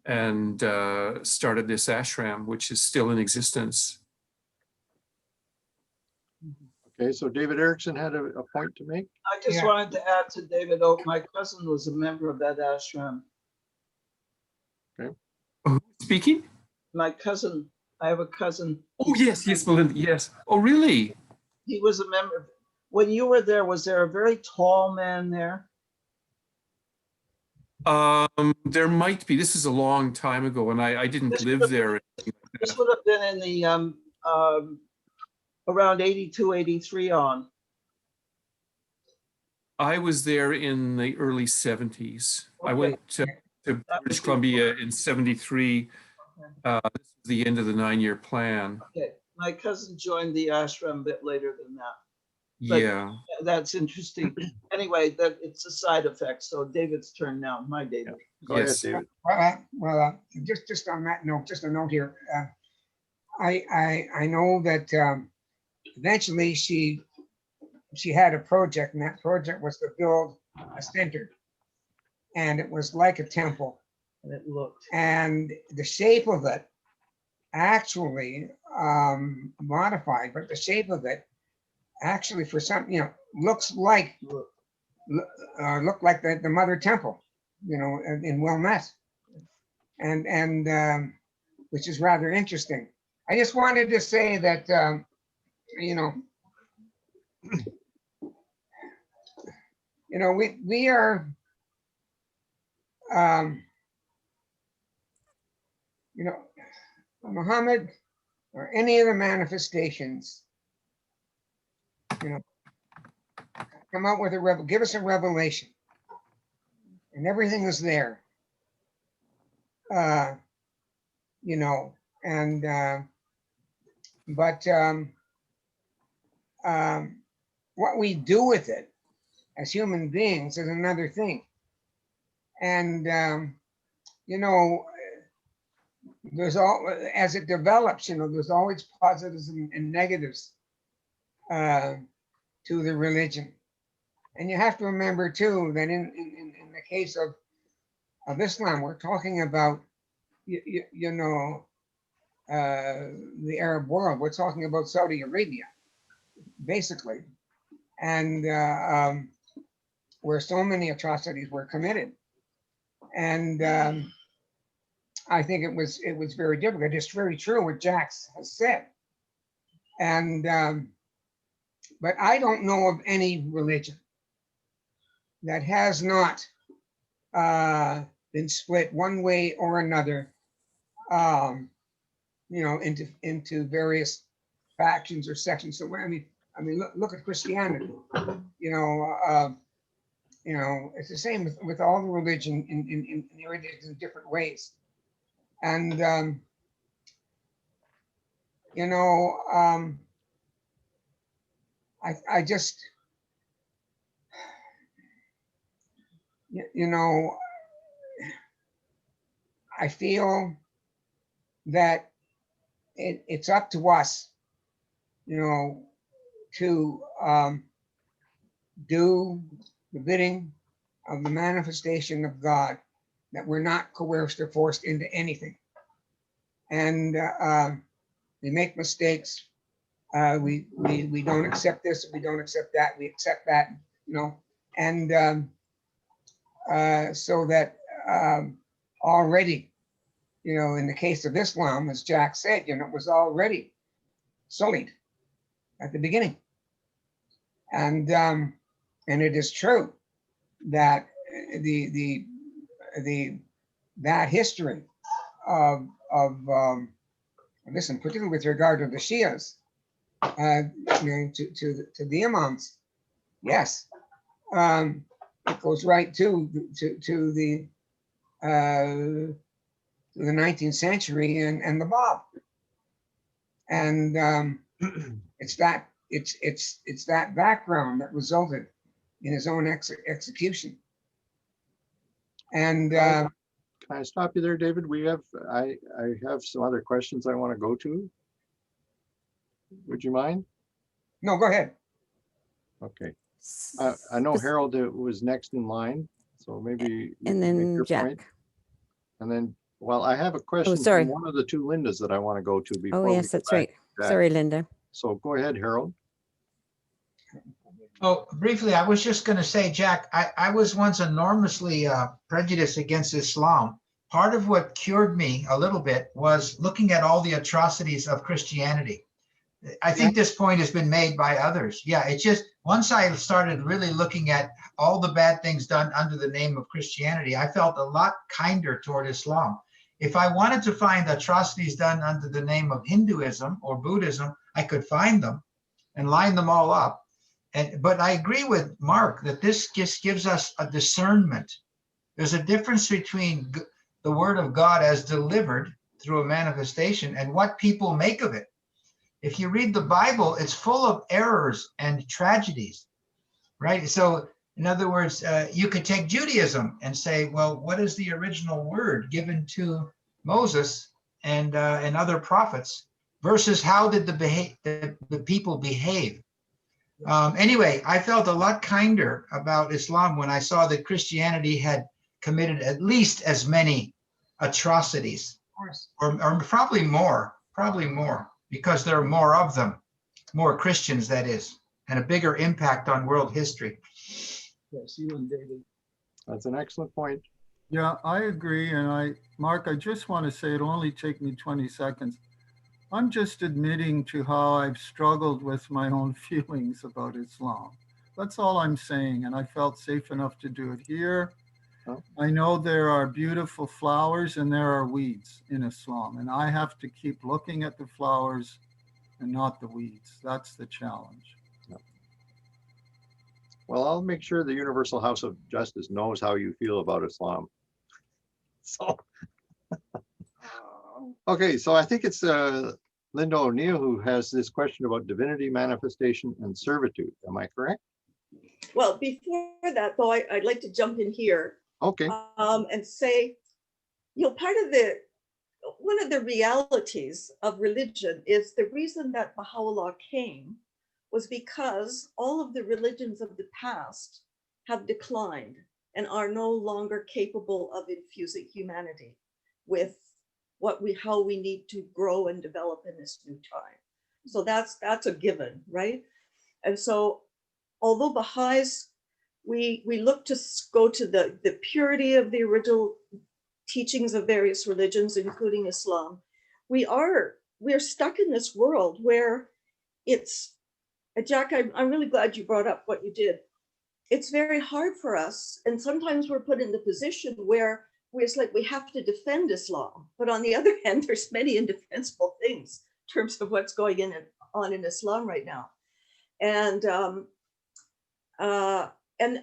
Speaker 13: and started this ashram, which is still in existence.
Speaker 1: Okay, so David Erickson had a point to make.
Speaker 4: I just wanted to add to David Oak, my cousin was a member of that ashram.
Speaker 1: Okay.
Speaker 13: Oh, speaking?
Speaker 4: My cousin, I have a cousin.
Speaker 13: Oh, yes, Belinda, yes. Oh, really?
Speaker 4: He was a member. When you were there, was there a very tall man there?
Speaker 13: There might be. This is a long time ago, and I didn't live there.
Speaker 4: This would have been in the around 82, 83 on.
Speaker 13: I was there in the early 70s. Okay. I went to British Columbia in 73. This was the end of the 9-year plan.
Speaker 4: Okay, my cousin joined the ashram a bit later than that. But
Speaker 13: yeah,
Speaker 4: that's interesting. Anyway, that it's a side effect. So David's turn now. My David.
Speaker 1: Go ahead, David.
Speaker 14: Well, just on that note, just a note here. I know that eventually she had a project, and that project was to build a center, and it was like a temple.
Speaker 4: And it looked.
Speaker 14: And the shape of it actually modified, but the shape of it actually for some, looks like looked like the mother temple, in Wilmette, and which is rather interesting. I just wanted to say that we are Muhammad or any of the manifestations, come out with give us a revelation, and everything is there. But what we do with it as human beings is another thing. And there's as it develops, there's always positives and negatives to the religion. And you have to remember too that in the case of Islam, we're talking about the Arab world. We're talking about Saudi Arabia, basically, and where so many atrocities were committed. And I think it was very difficult. It's very true what Jax has said. And but I don't know of any religion that has not been split one way or another, into various factions or sections. So I mean, look at Christianity. It's the same with all the religion in different ways. And I just I feel that it's up to us, to do the bidding of the manifestation of God, that we're not coerced or forced into anything. And we make mistakes. We don't accept this, we don't accept that, we accept that, and so that already, in the case of Islam, as Jack said, it was already sullied at the beginning. And it is true that that history of listen, particularly with regard to the Shias, to the Imams, yes, it goes right to the 19th century and the Bab, and it's that background that resulted in his own execution. And
Speaker 1: Can I stop you there, David? I have some other questions I want to go to. Would you mind?
Speaker 14: No, go ahead.
Speaker 1: Okay. I know Harold was next in line, so maybe you
Speaker 7: And
Speaker 1: can make
Speaker 7: then
Speaker 1: your
Speaker 7: Jack.
Speaker 1: point. And then, well, I have a question
Speaker 7: sorry.
Speaker 1: from one of the two Lindas that I want to go to before.
Speaker 7: Oh, yes, that's right. Sorry, Linda.
Speaker 1: So go ahead, Harold.
Speaker 10: Oh, briefly, I was just going to say, Jack, I was once enormously prejudiced against Islam. Part of what cured me a little bit was looking at all the atrocities of Christianity. I think this point has been made by others. Yeah, it's just once I started really looking at all the bad things done under the name of Christianity, I felt a lot kinder toward Islam. If I wanted to find atrocities done under the name of Hinduism or Buddhism, I could find them and line them all up. But I agree with Mark that this just gives us a discernment. There's a difference between the word of God as delivered through a manifestation and what people make of it. If you read the Bible, it's full of errors and tragedies, right? So in other words, you could take Judaism and say, well, what is the original word given to Moses and other prophets versus how did the people behave? Anyway, I felt a lot kinder about Islam when I saw that Christianity had committed at least as many atrocities, or probably more, because there are more of them, more Christians, that is, and a bigger impact on world history.
Speaker 4: Yes, you and David.
Speaker 1: That's an excellent point.
Speaker 5: Yeah, I agree. And Mark, I just want to say it'll only take me 20 seconds. I'm just admitting to how I've struggled with my own feelings about Islam. That's all I'm saying. And I felt safe enough to do it here.
Speaker 1: Oh.
Speaker 5: I know there are beautiful flowers and there are weeds in Islam. And I have to keep looking at the flowers and not the weeds. That's the challenge.
Speaker 1: Yeah. Well, I'll make sure the Universal House of Justice knows how you feel about Islam. So, okay, so I think it's Linda O'Neill who has this question about divinity, manifestation, and servitude. Am I correct?
Speaker 15: Well, before that, though, I'd like to jump in here.
Speaker 1: Okay.
Speaker 15: And say, one of the realities of religion is the reason that Baha'u'llah came was because all of the religions of the past have declined and are no longer capable of infusing humanity with how we need to grow and develop in this new time. So that's a given, right? And so although Baha'is, we look to go to the purity of the original teachings of various religions, including Islam, we're stuck in this world where it's, Jack, I'm really glad you brought up what you did. It's very hard for us. And sometimes we're put in the position where it's like we have to defend Islam. But on the other hand, there's many indefensible things in terms of what's going on in Islam right now. And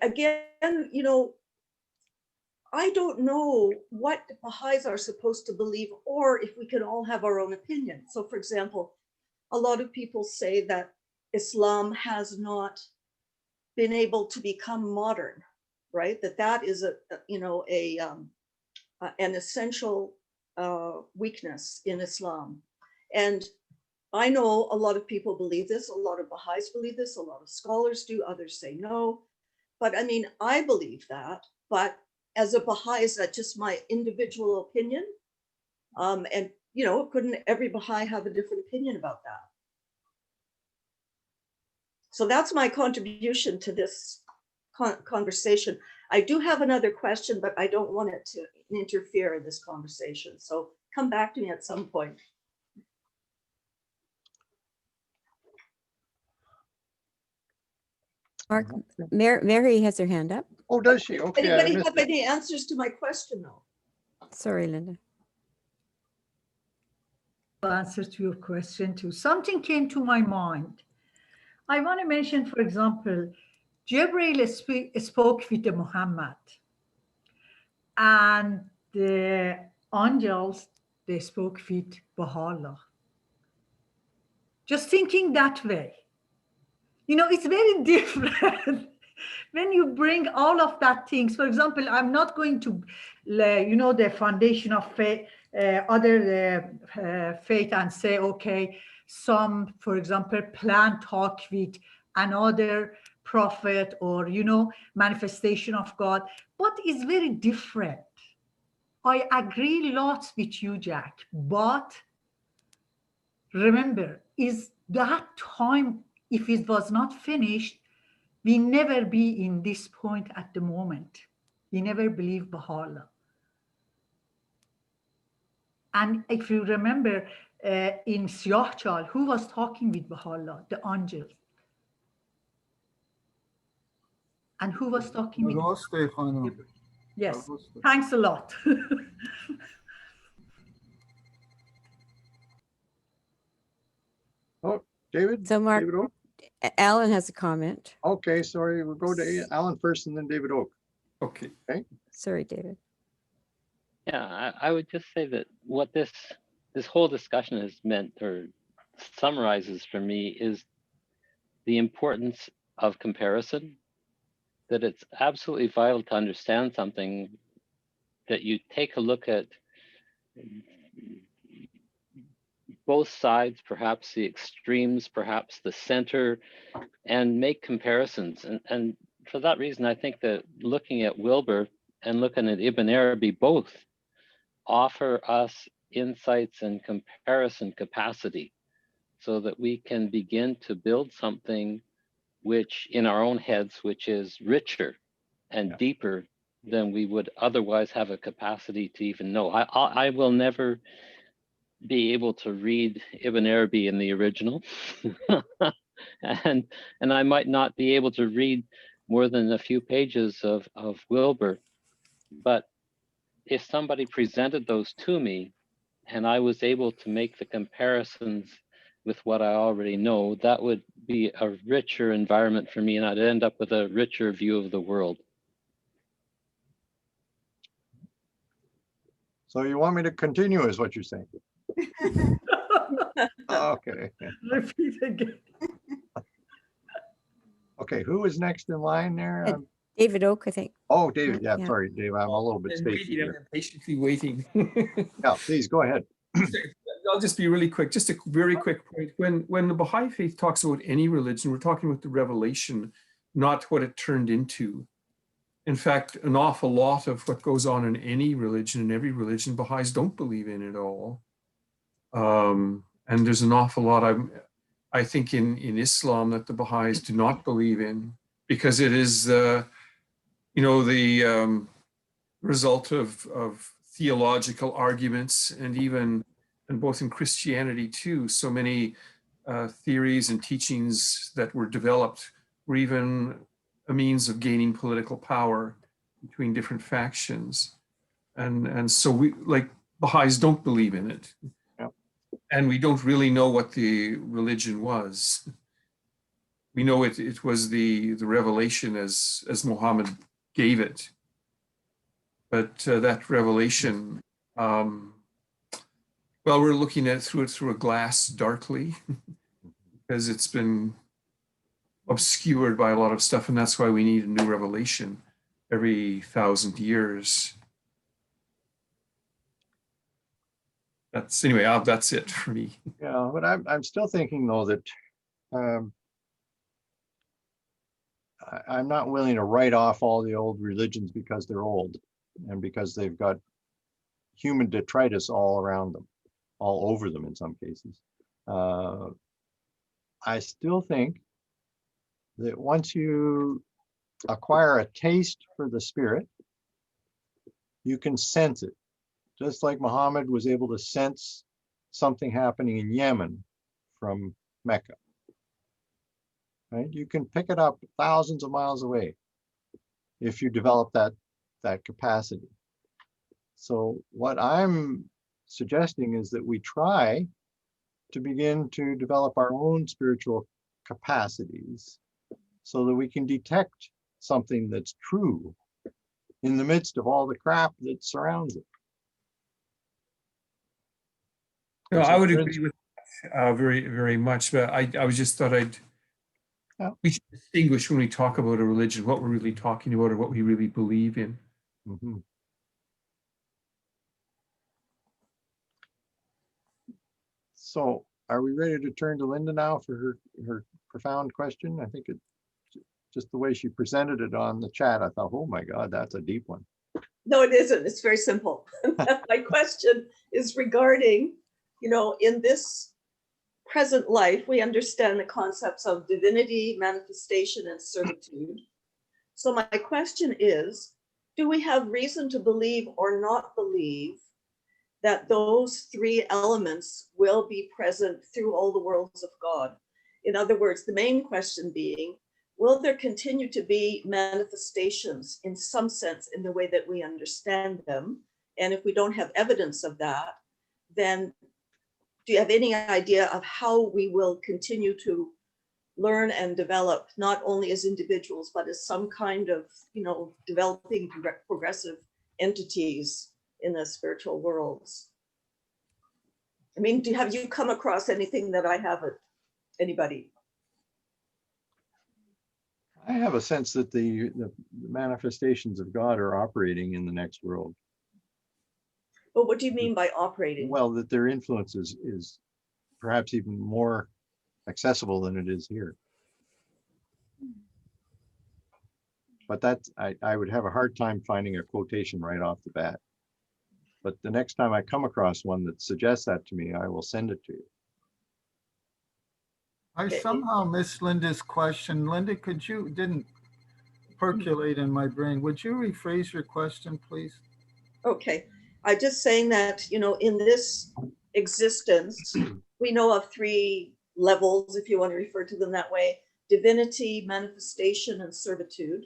Speaker 15: again, I don't know what Baha'is are supposed to believe, or if we can all have our own opinion. So for example, a lot of people say that Islam has not been able to become modern, right? That is an essential weakness in Islam. And I know a lot of people believe this, a lot of Baha'is believe this, a lot of scholars do, others say no. But I mean, I believe that, but as a Baha'i, is that just my individual opinion? And, you know, couldn't every Baha'i have a different opinion about that? So that's my contribution to this conversation. I do have another question, but I don't want it to interfere in this conversation. So come back to me at some point.
Speaker 7: Mark, Mary has her hand up.
Speaker 1: Oh, does she? Okay. I
Speaker 15: Anybody
Speaker 1: missed
Speaker 15: have
Speaker 1: it.
Speaker 15: any answers to my question though?
Speaker 7: Sorry, Linda.
Speaker 16: Answer to your question too. Something came to my mind. I want to mention, for example, Jibril spoke with Muhammad, and the angels, they spoke with Baha'u'llah. Just thinking that way. You know, it's very different when you bring all of that things. For example, I'm not going to, you know, the foundation of faith, other faith and say, okay, some, for example, plan talk with another prophet or, you know, manifestation of God, but it's very different. I agree lots with you, Jack, but remember, is that time, if it was not finished, we never be in this point at the moment. We never believe Baha'u'llah. And if you remember in Siyahchal, who was talking with Baha'u'llah? The angels. And who was talking with
Speaker 5: Baha'u'llah?
Speaker 16: Yes, thanks a lot.
Speaker 1: Oh, David?
Speaker 7: So Mark,
Speaker 1: David Oak?
Speaker 7: Alan has a comment.
Speaker 1: Okay, sorry. We'll go to Alan first and then David Oak.
Speaker 13: Okay.
Speaker 1: Okay.
Speaker 7: Sorry, David.
Speaker 17: Yeah, I would just say that what this whole discussion has meant or summarizes for me is the importance of comparison, that it's absolutely vital to understand something, that you take a look at both sides, perhaps the extremes, perhaps the center, and make comparisons. And for that reason, I think that looking at Wilbur and looking at Ibn Arabi both offer us insights and comparison capacity so that we can begin to build something which in our own heads, which is richer and deeper than we would otherwise have a capacity to even know. I will never be able to read Ibn Arabi in the original. and I might not be able to read more than a few pages of Wilbur, but if somebody presented those to me and I was able to make the comparisons with what I already know, that would be a richer environment for me, and I'd end up with a richer view of the world.
Speaker 1: So you want me to continue is what you're saying? Okay.
Speaker 16: Repeat again.
Speaker 1: Okay, who is next in line there?
Speaker 7: David Oak, I think.
Speaker 1: Oh, David. Yeah,
Speaker 7: Yeah.
Speaker 1: sorry, Dave. I'm a little bit spacey here.
Speaker 13: Patiently waiting.
Speaker 1: Yeah, please go ahead.
Speaker 13: I'll just be really quick, just a very quick point. When the Baha'i faith talks about any religion, we're talking about the revelation, not what it turned into. In fact, an awful lot of what goes on in any religion, in every religion, Baha'is don't believe in at all. And there's an awful lot, I think, in Islam that the Baha'is do not believe in, because it is, you know, the result of theological arguments, and even, and both in Christianity too, so many theories and teachings that were developed were even a means of gaining political power between different factions. And so we, like, Baha'is don't believe in it.
Speaker 1: Yep.
Speaker 13: And we don't really know what the religion was. We know it was the revelation as Muhammad gave it. But that revelation, well, we're looking at through a glass darkly because it's been obscured by a lot of stuff, and that's why we need a new revelation every 1,000 years. That's anyway, that's it for me.
Speaker 1: Yeah, but I'm still thinking though that I'm not willing to write off all the old religions because they're old and because they've got human detritus all around them, all over them in some cases. I still think that once you acquire a taste for the spirit, you can sense it. Just like Muhammad was able to sense something happening in Yemen from Mecca. Right? You can pick it up thousands of miles away if you develop that capacity. So what I'm suggesting is that we try to begin to develop our own spiritual capacities so that we can detect something that's true in the midst of all the crap that surrounds it.
Speaker 13: No, I would agree with that, very, very much. But I was just thought we should distinguish when we talk about a religion, what we're really talking about or what we really believe in.
Speaker 1: Mm-hmm. So are we ready to turn to Linda now for her profound question? I think it just the way she presented it on the chat, I thought, oh my God, that's a deep one.
Speaker 15: No, it isn't. It's very simple. My question is regarding, in this present life, we understand the concepts of divinity, manifestation, and servitude. So my question is, do we have reason to believe or not believe that those three elements will be present through all the worlds of God? In other words, the main question being, will there continue to be manifestations in some sense in the way that we understand them? And if we don't have evidence of that, then do you have any idea of how we will continue to learn and develop, not only as individuals, but as some kind of, developing progressive entities in the spiritual worlds? I mean, have you come across anything that I haven't? Anybody?
Speaker 1: I have a sense that the manifestations of God are operating in the next world.
Speaker 15: But what do you mean by operating?
Speaker 1: Well, that their influence is perhaps even more accessible than it is here. But that's, I would have a hard time finding a quotation right off the bat. But the next time I come across one that suggests that to me, I will send it to you.
Speaker 5: I somehow missed Linda's question. Linda, didn't percolate in my brain. Would you rephrase your question, please?
Speaker 15: Okay, I'm just saying that, in this existence, we know of three levels, if you want to refer to them that way: divinity, manifestation, and servitude.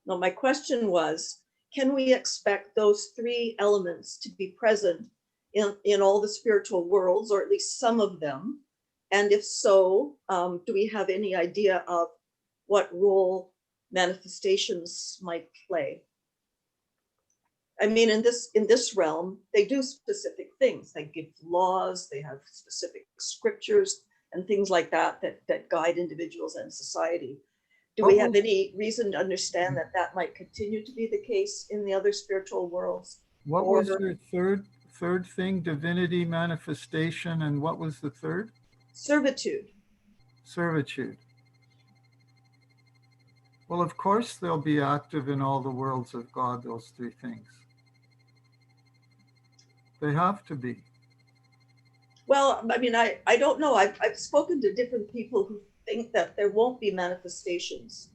Speaker 15: Now, my question was, can we expect those three elements to be present in all the spiritual worlds, or at least some of them? And if so, do we have any idea of what role manifestations might play? I mean, in this realm, they do specific things. They give laws, they have specific scriptures and things like that guide individuals and society. Do we have any reason to understand that might continue to be the case in the other spiritual worlds?
Speaker 5: What was your third thing? Divinity, manifestation, and what was the third?
Speaker 15: Servitude.
Speaker 5: Servitude. Well, of course, they'll be active in all the worlds of God, those three things. They have to be.
Speaker 15: Well, I mean, I don't know. I've spoken to different people who think that there won't be manifestations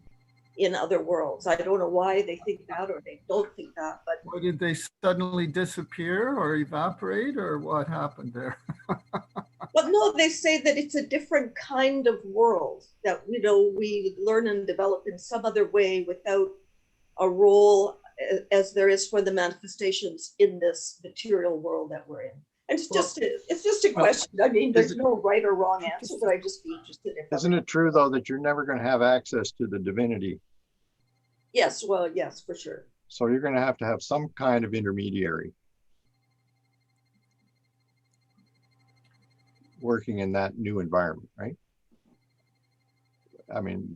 Speaker 15: in other worlds. I don't know why they think that or they don't think that, but.
Speaker 5: Well, did they suddenly disappear or evaporate, or what happened there?
Speaker 15: Well, no, they say that it's a different kind of world that, we learn and develop in some other way without a role as there is for the manifestations in this material world that we're in. And it's just a question. I mean, there's no right or wrong answer, but I'd just be interested in.
Speaker 1: Isn't it true, though, that you're never going to have access to the divinity?
Speaker 15: Yes, well, yes, for sure.
Speaker 1: So you're going to have some kind of intermediary working in that new environment, right? I mean,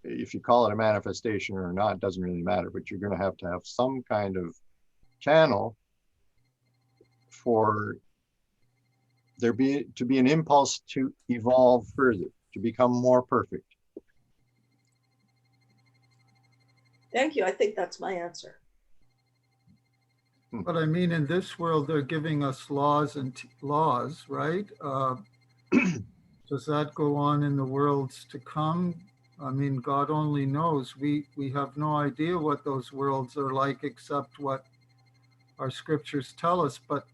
Speaker 1: if you call it a manifestation or not, doesn't really matter, but you're going to have some kind of channel for there to be an impulse to evolve further, to become more perfect.
Speaker 15: Thank you. I think that's my answer.
Speaker 5: But I mean, in this world, they're giving us laws and laws, right? Does that go on in the worlds to come? I mean, God only knows. We have no idea what those worlds are like, except what our scriptures tell us. But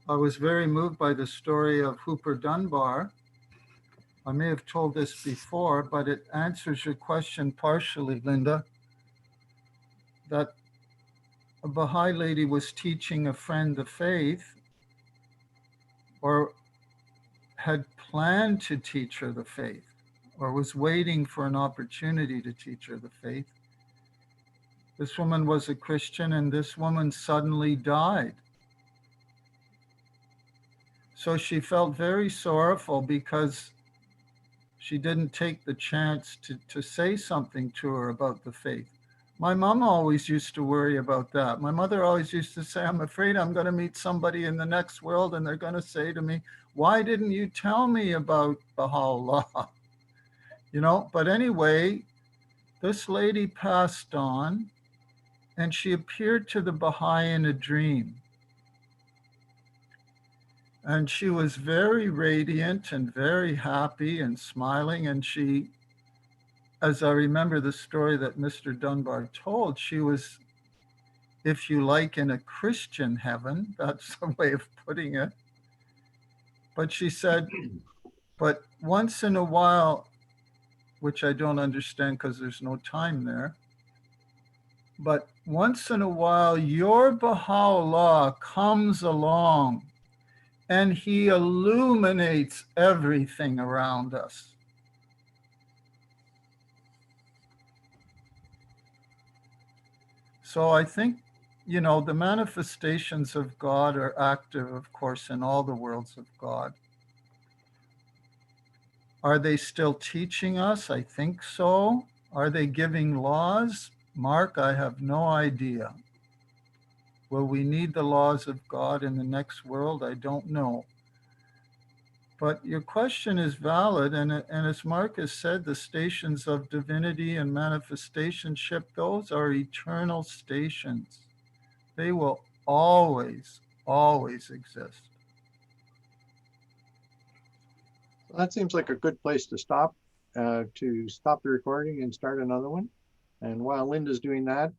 Speaker 5: I was very moved by the story of Hooper Dunbar. I may have told this before, but it answers your question partially, Linda, that a Baha'i lady was teaching a friend the faith, or had planned to teach her the faith, or was waiting for an opportunity to teach her the faith. This woman was a Christian, and this woman suddenly died. So she felt very sorrowful because she didn't take the chance to say something to her about the faith. My mom always used to worry about that. My mother always used to say, I'm afraid I'm going to meet somebody in the next world and they're going to say to me, why didn't you tell me about Baha'u'llah? You know, but anyway, this lady passed on and she appeared to the Baha'i in a dream. And she was very radiant and very happy and smiling. And she, as I remember the story that Mr. Dunbar told, she was, if you like, in a Christian heaven. That's the way of putting it. But she said, but once in a while, which I don't understand because there's no time there, but once in a while, your Baha'u'llah comes along and he illuminates everything around us. So I think, you know, the manifestations of God are active, of course, in all the worlds of God. Are they still teaching us? I think so. Are they giving laws? Mark, I have no idea. Will we need the laws of God in the next world? I don't know. But your question is valid, and as Mark has said, the stations of divinity and manifestationship, those are eternal stations. They will always, always exist.
Speaker 1: That seems like a good place to stop the recording and start another one. And while Linda's doing that,